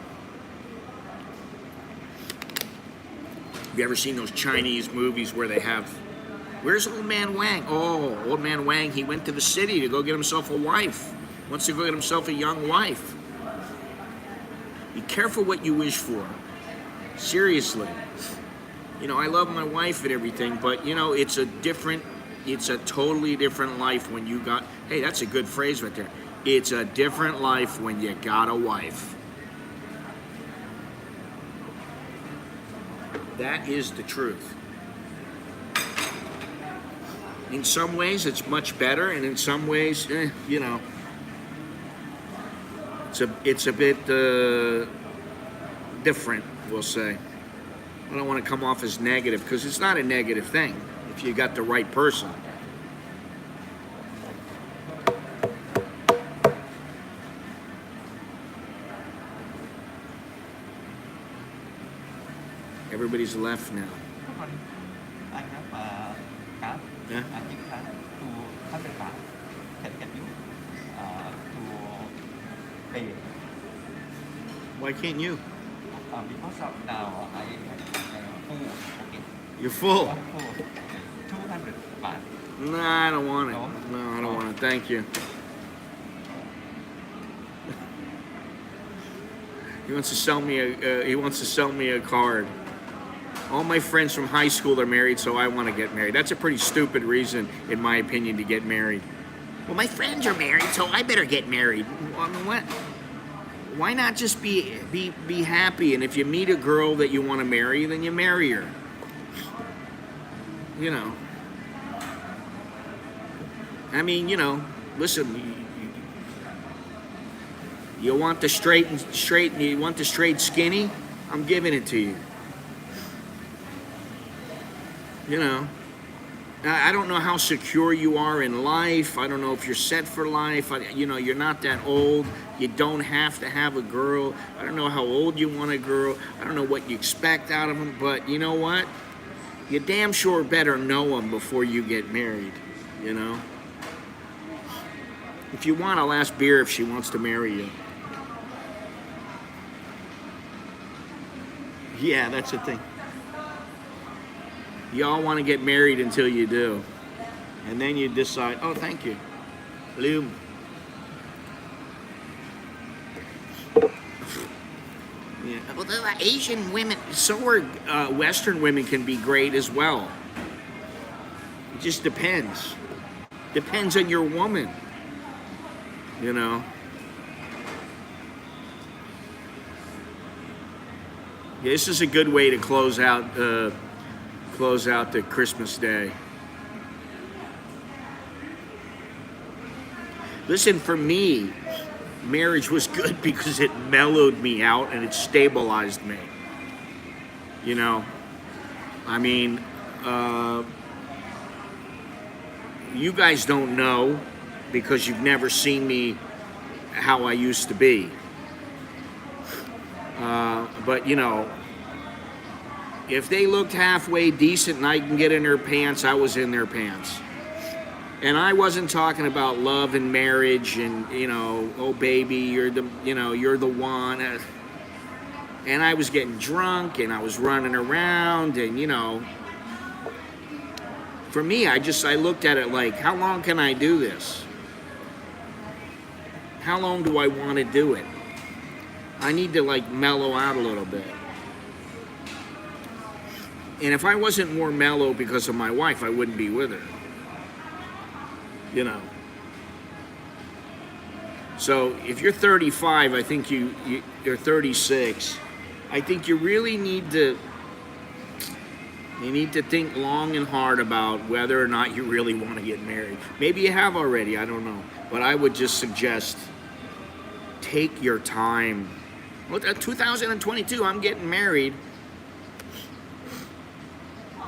Have you ever seen those Chinese movies where they have, where's old man Wang? Oh, old man Wang, he went to the city to go get himself a wife. Wants to go get himself a young wife. Be careful what you wish for. Seriously. You know, I love my wife and everything, but you know, it's a totally different life when you got, hey, that's a good phrase right there. It's a different life when you got a wife. That is the truth. In some ways, it's much better, and in some ways, you know, it's a bit different, we'll say. I don't want to come off as negative, because it's not a negative thing if you got the right person. Everybody's left now. I have a card. Yeah. I give card to 100 baht. Can you to pay? Why can't you? Because of now I have full. Okay. You're full. Full. 200 baht. Nah, I don't want it. No? No, I don't want it. Thank you. He wants to sell me a card. All my friends from high school are married, so I want to get married. That's a pretty stupid reason, in my opinion, to get married. Well, my friends are married, so I better get married. I mean, what? Why not just be happy? And if you meet a girl that you want to marry, then you marry her. You know. I mean, you know, listen. You want the straight, you want the straight skinny? I'm giving it to you. You know, I don't know how secure you are in life. I don't know if you're set for life. You know, you're not that old. You don't have to have a girl. I don't know how old you want a girl. I don't know what you expect out of them. But you know what? You damn sure better know them before you get married, you know? If you want, I'll ask Beer if she wants to marry you. Yeah, that's the thing. Y'all want to get married until you do. And then you decide, oh, thank you. Bloom. Yeah. Well, the Asian women, so are Western women can be great as well. It just depends. Depends on your woman. You know. This is a good way to close out the Christmas day. Listen, for me, marriage was good because it mellowed me out and it stabilized me. You know, I mean, you guys don't know because you've never seen me how I used to be. But you know, if they looked halfway decent and I can get in their pants, I was in their pants. And I wasn't talking about love and marriage and, you know, oh baby, you're the one. And I was getting drunk and I was running around and, you know, for me, I looked at it like, how long can I do this? How long do I want to do it? I need to like mellow out a little bit. And if I wasn't more mellow because of my wife, I wouldn't be with her. You know. So if you're 35, I think you're 36. I think you really need to You need to think long and hard about whether or not you really want to get married. Maybe you have already, I don't know. But I would just suggest take your time. Well, 2022, I'm getting married.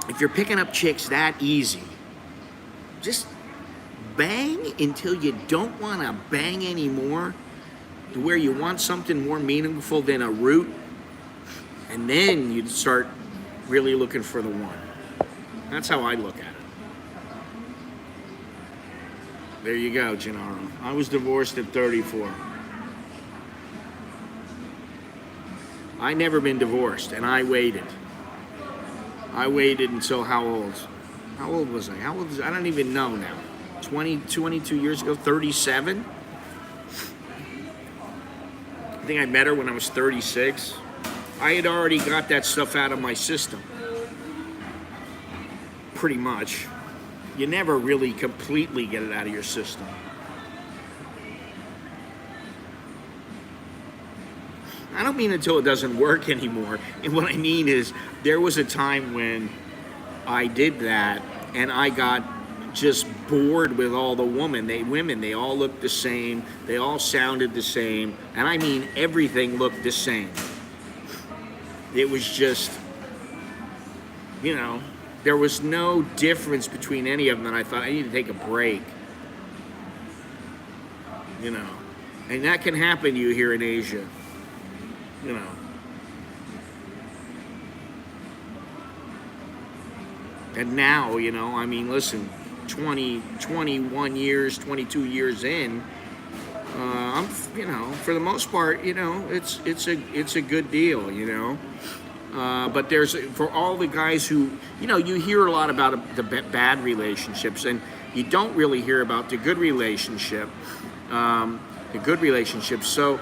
If you're picking up chicks that easy, just bang until you don't want to bang anymore, to where you want something more meaningful than a root, and then you start really looking for the one. That's how I look at it. There you go, Gennaro. I was divorced at 34. I never been divorced, and I waited. I waited until how old? How old was I? How old was I? I don't even know now. 22 years ago, 37? I think I met her when I was 36. I had already got that stuff out of my system. Pretty much. You never really completely get it out of your system. I don't mean until it doesn't work anymore. And what I mean is there was a time when I did that and I got just bored with all the women. They all looked the same. They all sounded the same. And I mean everything looked the same. It was just, there was no difference between any of them. And I thought I need to take a break. And that can happen to you here in Asia. And now, listen, 21 years, 22 years in, I'm, for the most part, it's a good deal, but there's, for all the guys who, you hear a lot about the bad relationships, and you don't really hear about the good relationship, So,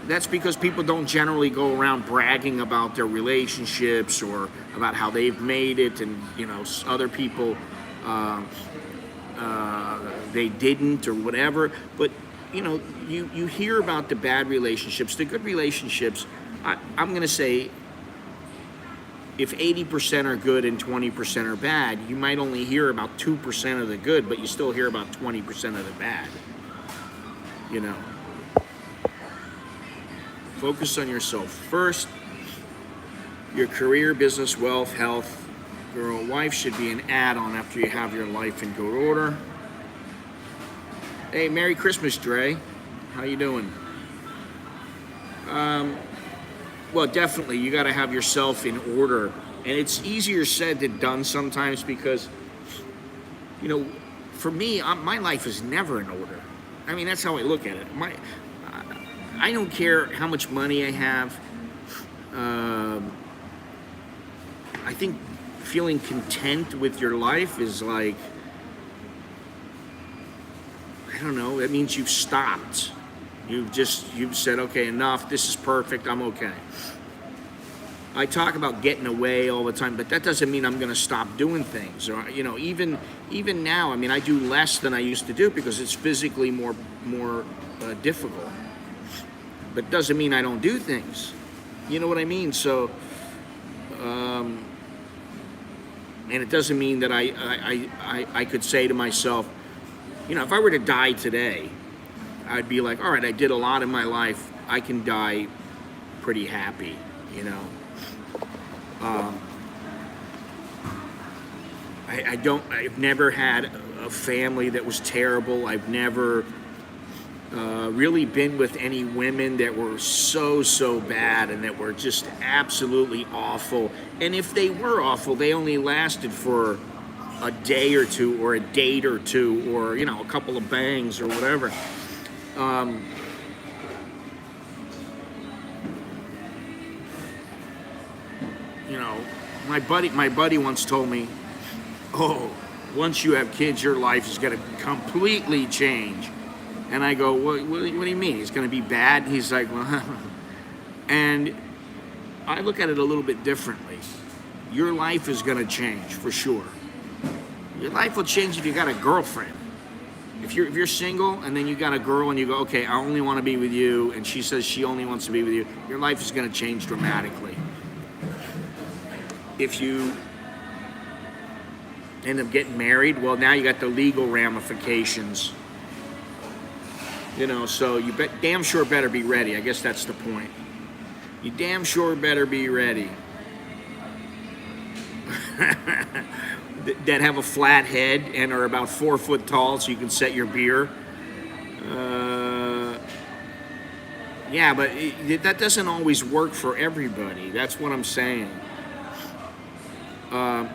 that's because people don't generally go around bragging about their relationships or about how they've made it, and other people they didn't or whatever. But you hear about the bad relationships. The good relationships, I'm going to say, if 80% are good and 20% are bad, you might only hear about 2% of the good, but you still hear about 20% of the bad. Focus on yourself first. Your career, business, wealth, health. Your wife should be an add-on after you have your life in good order. Hey, Merry Christmas, Dre. How you doing? Well, definitely, you got to have yourself in order. And it's easier said than done sometimes because, for me, my life is never in order. I mean, that's how I look at it. I don't care how much money I have. I think feeling content with your life is like, I don't know, that means you've stopped. You've said, okay, enough, this is perfect, I'm okay. I talk about getting away all the time, but that doesn't mean I'm going to stop doing things. Or, even now, I do less than I used to do because it's physically more difficult. But doesn't mean I don't do things. You know what I mean? So, and it doesn't mean that I could say to myself, if I were to die today, I'd be like, all right, I did a lot in my life. I can die pretty happy, I've never had a family that was terrible. I've never really been with any women that were so bad and that were just absolutely awful. And if they were awful, they only lasted for a day or two or a date or two or, a couple of bangs or whatever. My buddy once told me, once you have kids, your life is going to completely change. And I go, what do you mean? It's going to be bad? And he's like, well, and I look at it a little bit differently. Your life is going to change for sure. Your life will change if you got a girlfriend. If you're single and then you got a girl and you go, okay, I only want to be with you, and she says she only wants to be with you, your life is going to change dramatically. if you end up getting married, well, now you got the legal ramifications. You know, so you damn sure better be ready. I guess that's the point. You damn sure better be ready. That have a flat head and are about 4 foot tall, so you can set your beer. Yeah, but that doesn't always work for everybody. That's what I'm saying.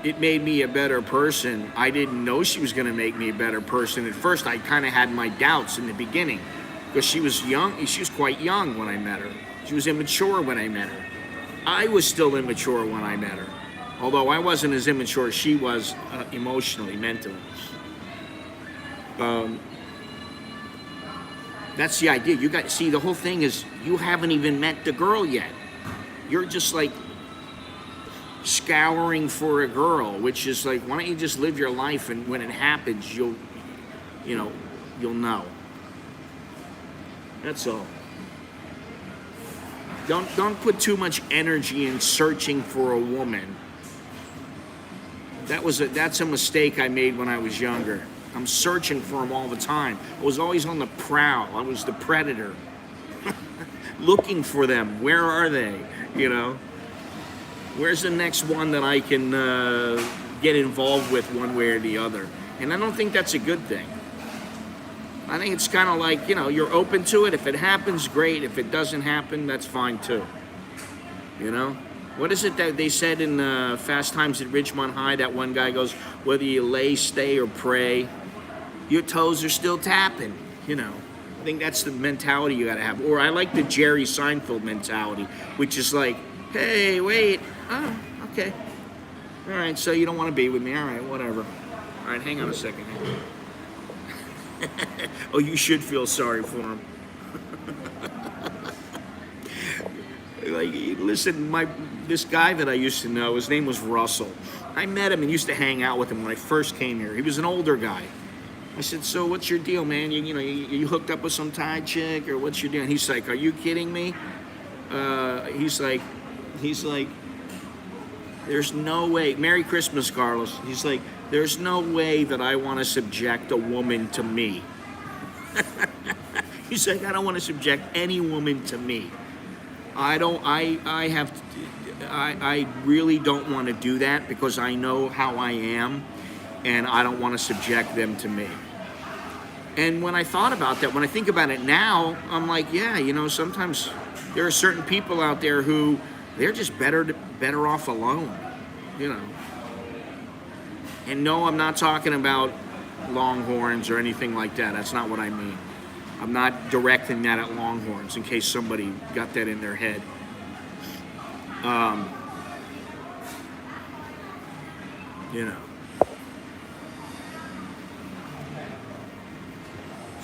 It made me a better person. I didn't know she was going to make me a better person. At first, I kind of had my doubts in the beginning because she was young. She was quite young when I met her. She was immature when I met her. I was still immature when I met her, although I wasn't as immature as she was emotionally, mentally. That's the idea. You got see, the whole thing is you haven't even met the girl yet. You're just like scouring for a girl, which is like, why don't you just live your life, and when it happens, you'll know. That's all. Don't put too much energy in searching for a woman. That's a mistake I made when I was younger. I'm searching for them all the time. I was always on the prowl. I was the predator. Looking for them. Where are they? You know? Where's the next one that I can get involved with one way or the other? And I don't think that's a good thing. I think it's kind of like, you're open to it. If it happens, great. If it doesn't happen, that's fine too. You know? What is it that they said in Fast Times at Ridgemont High? That one guy goes, whether you lay, stay, or pray, your toes are still tapping. I think that's the mentality you got to have. Or I like the Jerry Seinfeld mentality, which is like, hey, wait. Oh, okay. All right, so you don't want to be with me. All right, whatever. All right, hang on a second. Oh, you should feel sorry for him. Like, listen, this guy that I used to know, his name was Russell. I met him and used to hang out with him when I first came here. He was an older guy. I said, so what's your deal, man? You hooked up with some Thai chick, or what's your deal? And he's like, are you kidding me? He's like, there's no way. Merry Christmas, Carlos. He's like, there's no way that I want to subject a woman to me. He's like, I don't want to subject any woman to me. I really don't want to do that because I know how I am, and I don't want to subject them to me. And when I thought about that, when I think about it now, I'm like, yeah, sometimes there are certain people out there who they're just better off alone, And no, I'm not talking about Longhorns or anything like that. That's not what I mean. I'm not directing that at Longhorns in case somebody got that in their head.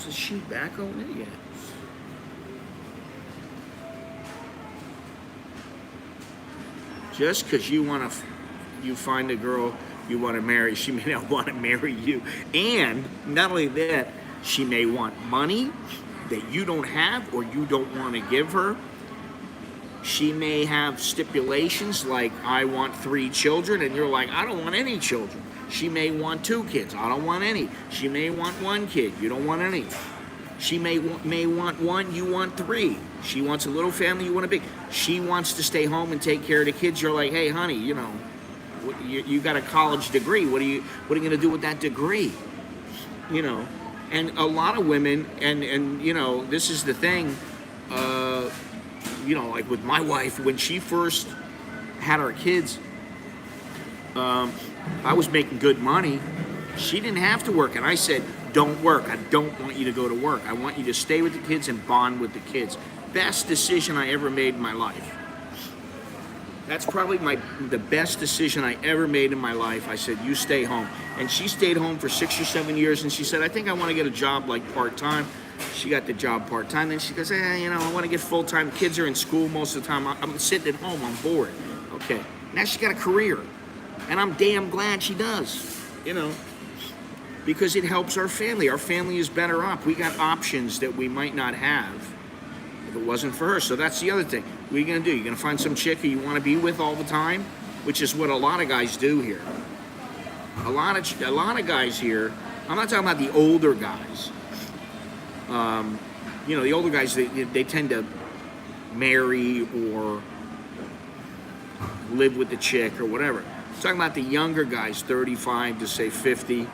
Is she back over there yet? Just because you find a girl you want to marry, she may not want to marry you. And not only that, she may want money that you don't have or you don't want to give her. She may have stipulations like, I want 3 children, and you're like, I don't want any children. She may want 2 kids. I don't want any. She may want 1 kid. You don't want any. She may want 1. You want 3. She wants a little family. You want a big. She wants to stay home and take care of the kids. You're like, hey, honey, you got a college degree. What are you going to do with that degree? And a lot of women, and this is the thing, like with my wife, when she first had our kids, I was making good money. She didn't have to work, and I said, don't work. I don't want you to go to work. I want you to stay with the kids and bond with the kids. Best decision I ever made in my life. That's probably the best decision I ever made in my life. I said, you stay home. And she stayed home for 6 or 7 years, and she said, I think I want to get a job like part-time. She got the job part-time. Then she goes, I want to get full-time. Kids are in school most of the time. I'm sitting at home. I'm bored. Okay. Now she got a career. And I'm damn glad she does, because it helps our family. Our family is better off. We got options that we might not have if it wasn't for her. So that's the other thing. What are you going to do? You're going to find some chick who you want to be with all the time? which is what a lot of guys do here. A lot of guys here. I'm not talking about the older guys. You know, the older guys, they tend to marry or live with the chick or whatever. I'm talking about the younger guys, 35 to say 50.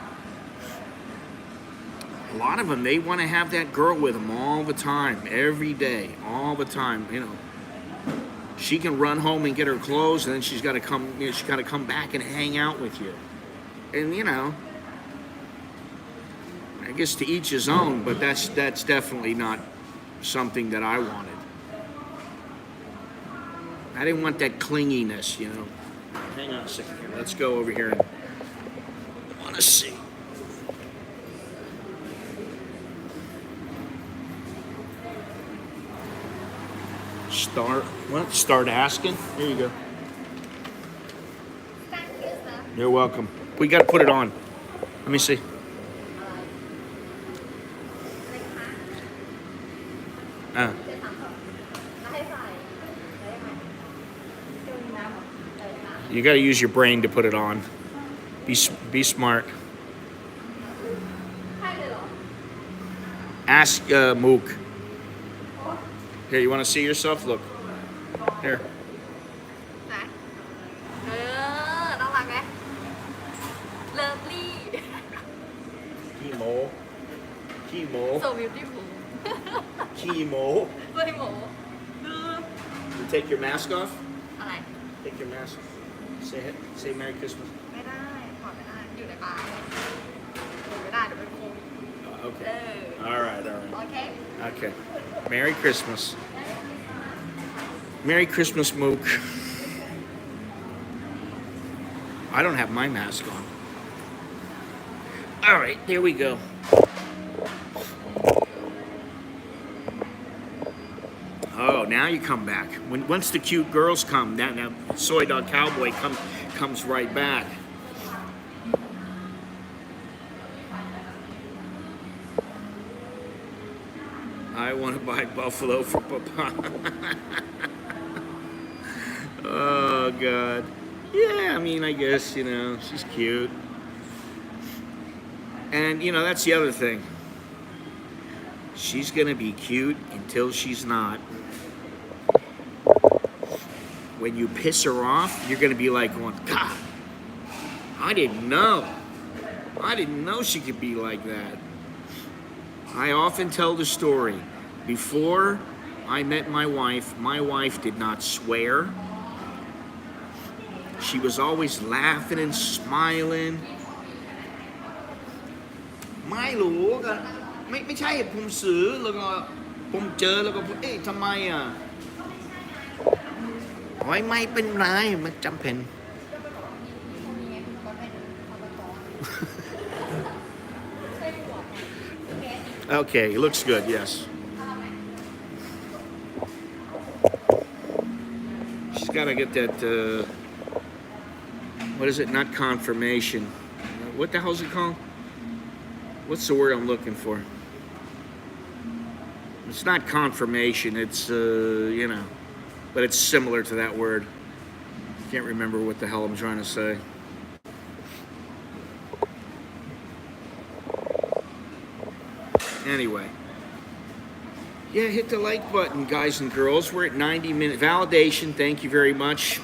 A lot of them, they want to have that girl with them all the time, every day, all the time. You know, she can run home and get her clothes, and then she's got to come. You know, she's got to come back and hang out with you. And you know, I guess to each his own, but that's definitely not something that I wanted. I didn't want that clinginess, you know. Hang on a second here. Let's go over here and I want to see. Start asking. There you go. Thank you, sir. You're welcome. We got to put it on. Let me see. Ah. You got to use your brain to put it on. Be smart. Ask Mook. Here, you want to see yourself? Look. Here. Này. Nó là cái lovely. Chemo. Chemo. So beautiful. Chemo. Very mổ. You take your mask off? อะไร Take your mask off. Say Merry Christmas. ไม่ได้ถอดไม่ได้อยู่ในบาร์อยู่ไม่ได้เดี๋ยวเป็นโควิด Okay. All right. โอเค Okay. Merry Christmas. Merry Christmas, Mook. I don't have my mask on. All right, there we go. Oh, now you come back. Once the cute girls come, now Soy Dog Cowboy comes right back. I want to buy buffalo for Papa. Oh, God. Yeah, I mean, I guess, you know, she's cute. And, you know, that's the other thing. She's going to be cute until she's not. When you piss her off, you're going to be like, going, God, I didn't know. I didn't know she could be like that. I often tell the story. Before I met my wife did not swear. She was always laughing and smiling. ไม่รู้ก็ไม่ใช่ผมซื้อแล้วก็ผมเจอแล้วก็เอ๊ะทำไมอ่ะไม่เป็นไรไม่จำเป็น Okay, it looks good, yes. She's got to get that, what is it, not confirmation. What the hell is it called? What's the word I'm looking for? It's not confirmation, it's, you know, but it's similar to that word. Can't remember what the hell I'm trying to say. Anyway, yeah, hit the like button, guys and girls. We're at 90 minutes. Validation, thank you very much.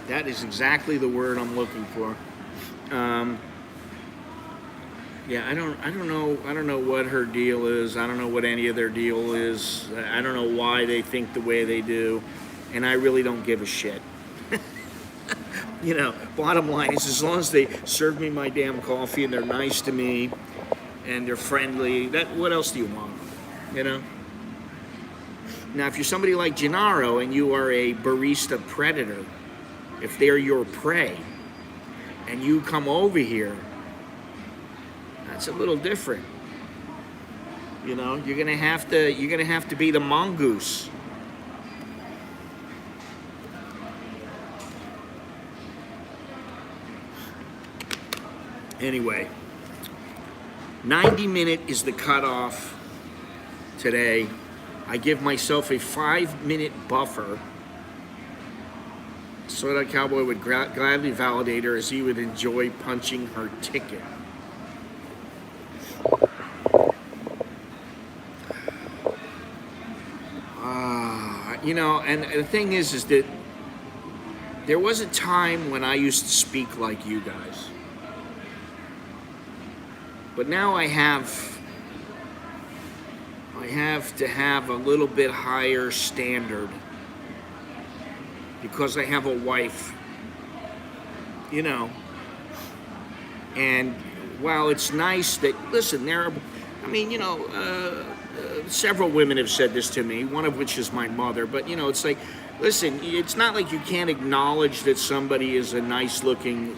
That is exactly the word I'm looking for. Yeah, I don't know what her deal is. I don't know what any of their deal is. I don't know why they think the way they do, and I really don't give a shit. You know, bottom line is, as long as they serve me my damn coffee and they're nice to me and they're friendly, what else do you want? You know? Now, if you're somebody like Gennaro and you are a barista predator, if they're your prey and you come over here, that's a little different. You know, you're gonna have to be the mongoose. Anyway, 90-minute is the cutoff today. I give myself a 5-minute buffer So that cowboy would gladly validate her as he would enjoy punching her ticket. You know, and the thing is that there was a time when I used to speak like you guys. But now I have to have a little bit higher standard because I have a wife, you know. And while it's nice that, listen, I mean, you know, several women have said this to me, one of which is my mother, but, you know, it's like, listen, it's not like you can't acknowledge that somebody is a nice-looking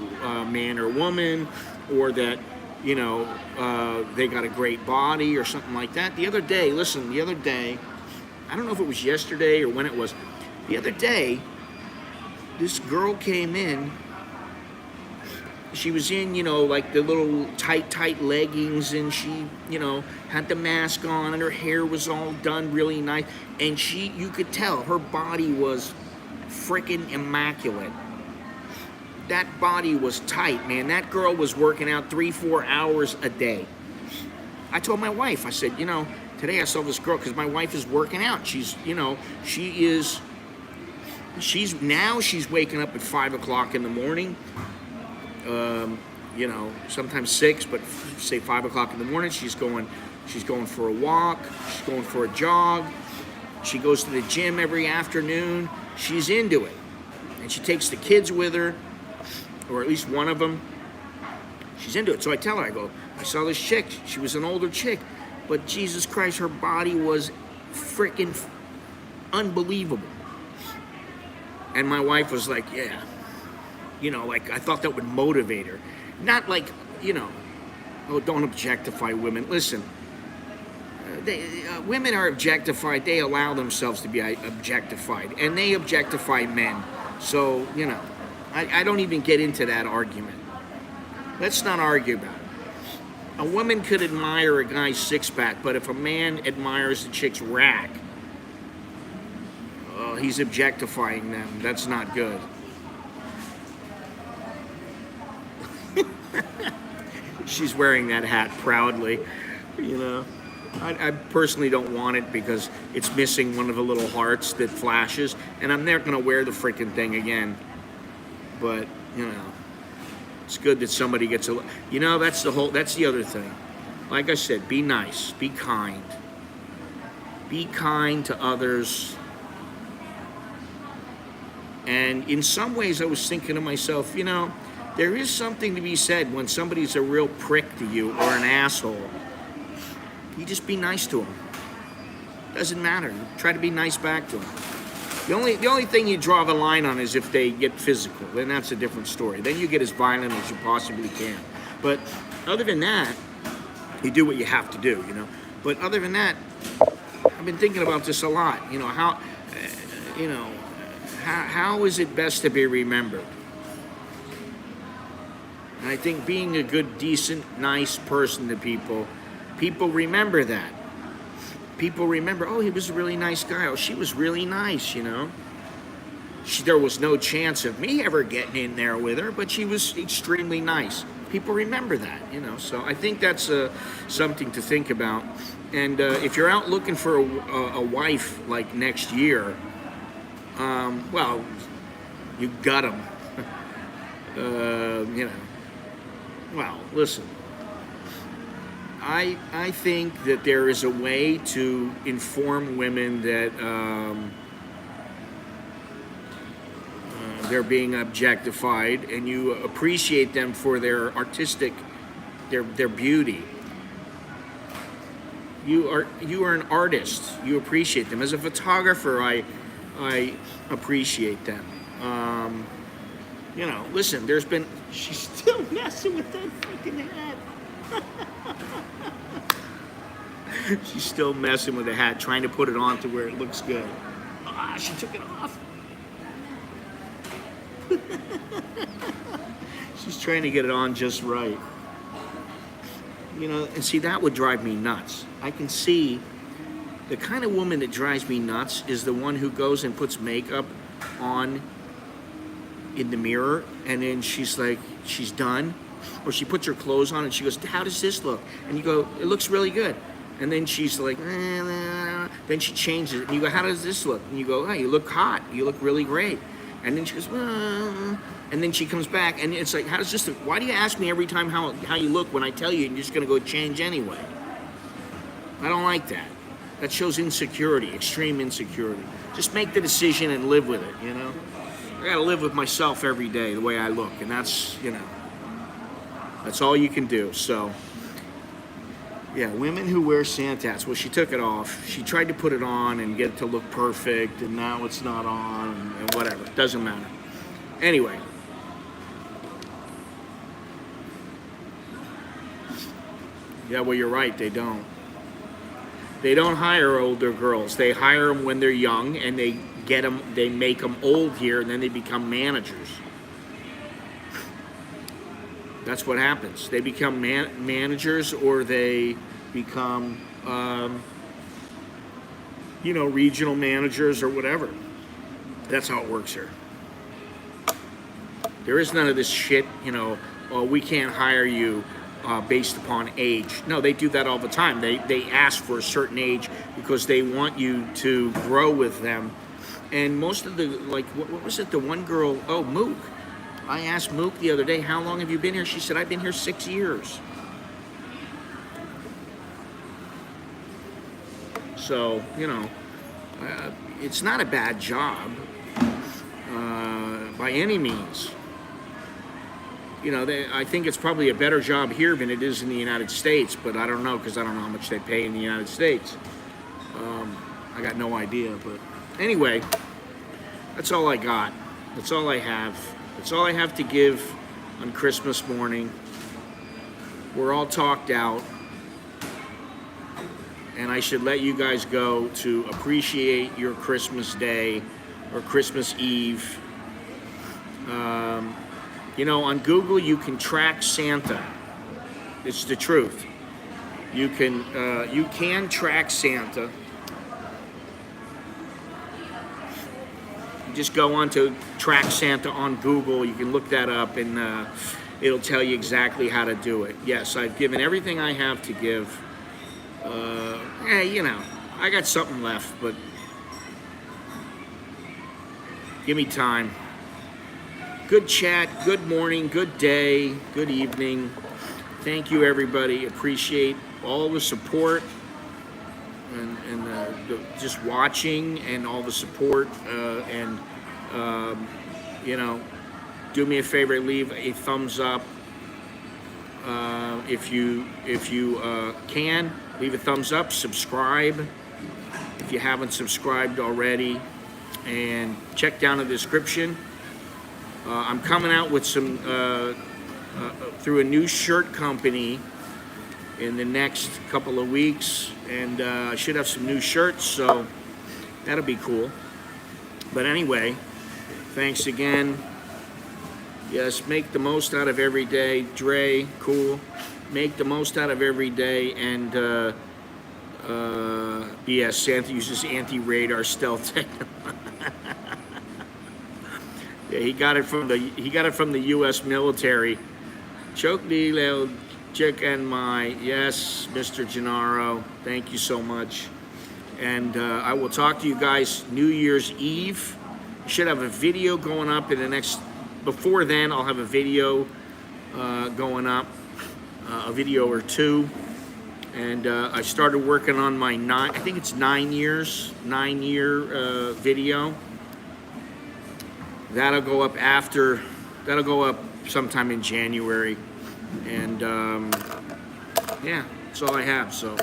man or woman, or that, you know, they got a great body or something like that. The other day, I don't know if it was yesterday or when it was, the other day, this girl came in. She was in, you know, like the little tight leggings, and she, you know, had the mask on, and her hair was all done really nice. And you could tell her body was freaking immaculate. That body was tight, man. That girl was working out 3-4 hours a day. I told my wife, I said, you know, today I saw this girl, because my wife is working out. She's, you know, she's waking up at 5 o'clock in the morning. You know, sometimes 6, but say 5 o'clock in the morning, she's going for a walk, she's going for a jog, she goes to the gym every afternoon, she's into it. And she takes the kids with her, or at least one of them, she's into it. So I tell her, I go, I saw this chick, she was an older chick, but Jesus Christ, her body was freaking unbelievable. And my wife was like, yeah. You know, like, I thought that would motivate her. Not like, you know, oh, don't objectify women. Listen, women are objectified. They allow themselves to be objectified. And they objectify men. So, you know, I don't even get into that argument. Let's not argue about it. A woman could admire a guy's six-pack, but if a man admires a chick's rack, he's objectifying them. That's not good. She's wearing that hat proudly, you know. I personally don't want it because it's missing one of the little hearts that flashes, and I'm never going to wear the freaking thing again. But, you know, it's good that somebody gets a... You know, that's the other thing. Like I said, be nice, be kind. Be kind to others. And in some ways, I was thinking to myself, you know, there is something to be said when somebody's a real prick to you or an asshole. You just be nice to them. Doesn't matter. Try to be nice back to them. The only thing you draw the line on is if they get physical. Then that's a different story. Then you get as violent as you possibly can. But other than that, you do what you have to do, you know. But other than that, I've been thinking about this a lot. You know, how is it best to be remembered? And I think being a good, decent, nice person to people remember that. People remember, oh, he was a really nice guy. Oh, she was really nice, you know. There was no chance of me ever getting in there with her, but she was extremely nice. People remember that, you know. So I think that's something to think about. And if you're out looking for a wife like next year, well, you got them. You know. Well, listen, I think that there is a way to inform women that they're being objectified, and you appreciate them for their artistic, their beauty. You are an artist. You appreciate them. As a photographer, I appreciate them. You know, listen, she's still messing with that freaking hat. She's still messing with the hat, trying to put it on to where it looks good. Ah, she took it off. She's trying to get it on just right. You know, and see, that would drive me nuts. I can see the kind of woman that drives me nuts is the one who goes and puts makeup on in the mirror, and then she's like, she's done, or she puts her clothes on and she goes, how does this look? And you go, it looks really good. And then she's like, then she changes it, and you go, how does this look? And you go, oh, you look hot, you look really great. And then she goes, and then she comes back, and it's like, how does this look? Why do you ask me every time how you look when I tell you you're just gonna go change anyway? I don't like that. That shows insecurity, extreme insecurity. Just make the decision and live with it, you know? I gotta live with myself every day, the way I look, and that's, you know, that's all you can do. So, yeah, women who wear Santa hats. Well, she took it off. She tried to put it on and get it to look perfect, and now it's not on, and whatever. It doesn't matter. Anyway. Yeah, well, you're right, they don't. They don't hire older girls. They hire them when they're young, and they make them old here, and then they become managers. That's what happens. They become managers, or they become, you know, regional managers or whatever. That's how it works here. There is none of this shit, you know, oh, we can't hire you based upon age. No, they do that all the time. They ask for a certain age because they want you to grow with them. And most of the, like, what was it? The one girl, oh, Mook. I asked Mook the other day, how long have you been here? She said, I've been here 6 years. So, you know, it's not a bad job by any means. You know, I think it's probably a better job here than it is in the United States, but I don't know, because I don't know how much they pay in the United States. I got no idea, but anyway, that's all I got. That's all I have. That's all I have to give on Christmas morning. We're all talked out, and I should let you guys go to appreciate your Christmas day or Christmas Eve. You know, on Google you can track Santa. It's the truth. You can track Santa. You just go on to track Santa on Google. You can look that up, and it'll tell you exactly how to do it. Yes, I've given everything I have to give. You know, I got something left, but give me time. Good chat, good morning, good day, good evening. Thank you, everybody. Appreciate all the support and just watching and all the support. You know, do me a favor, leave a thumbs up. If you can, leave a thumbs up. Subscribe if you haven't subscribed already, and check down in the description. I'm coming out with some through a new shirt company in the next couple of weeks, and I should have some new shirts, so that'll be cool. But anyway, thanks again. Yes, make the most out of every day. Dre, cool. Make the most out of every day, and yes, Santa uses anti-radar stealth technology. Yeah, he got it from the U.S. military. Choke me, little chicken, my. Yes, Mr. Gennaro, thank you so much. And I will talk to you guys New Year's Eve. I should have a video going up in the next. Before then, I'll have a video going up, a video or two. And I started working on my I think it's 9 year video. That'll go up sometime in January. And yeah, that's all I have. So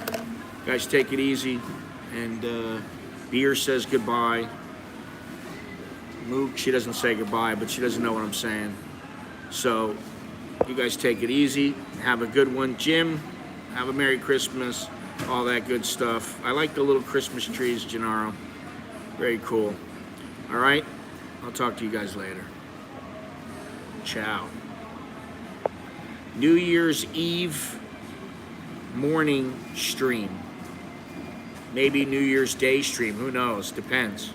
guys, take it easy. And Beer says goodbye. Mook, she doesn't say goodbye, but she doesn't know what I'm saying. So you guys take it easy. Have a good one. Jim, have a Merry Christmas. All that good stuff. I like the little Christmas trees, Gennaro. Very cool. All right. I'll talk to you guys later. Ciao. New Year's Eve morning stream. Maybe New Year's Day stream. Who knows? Depends.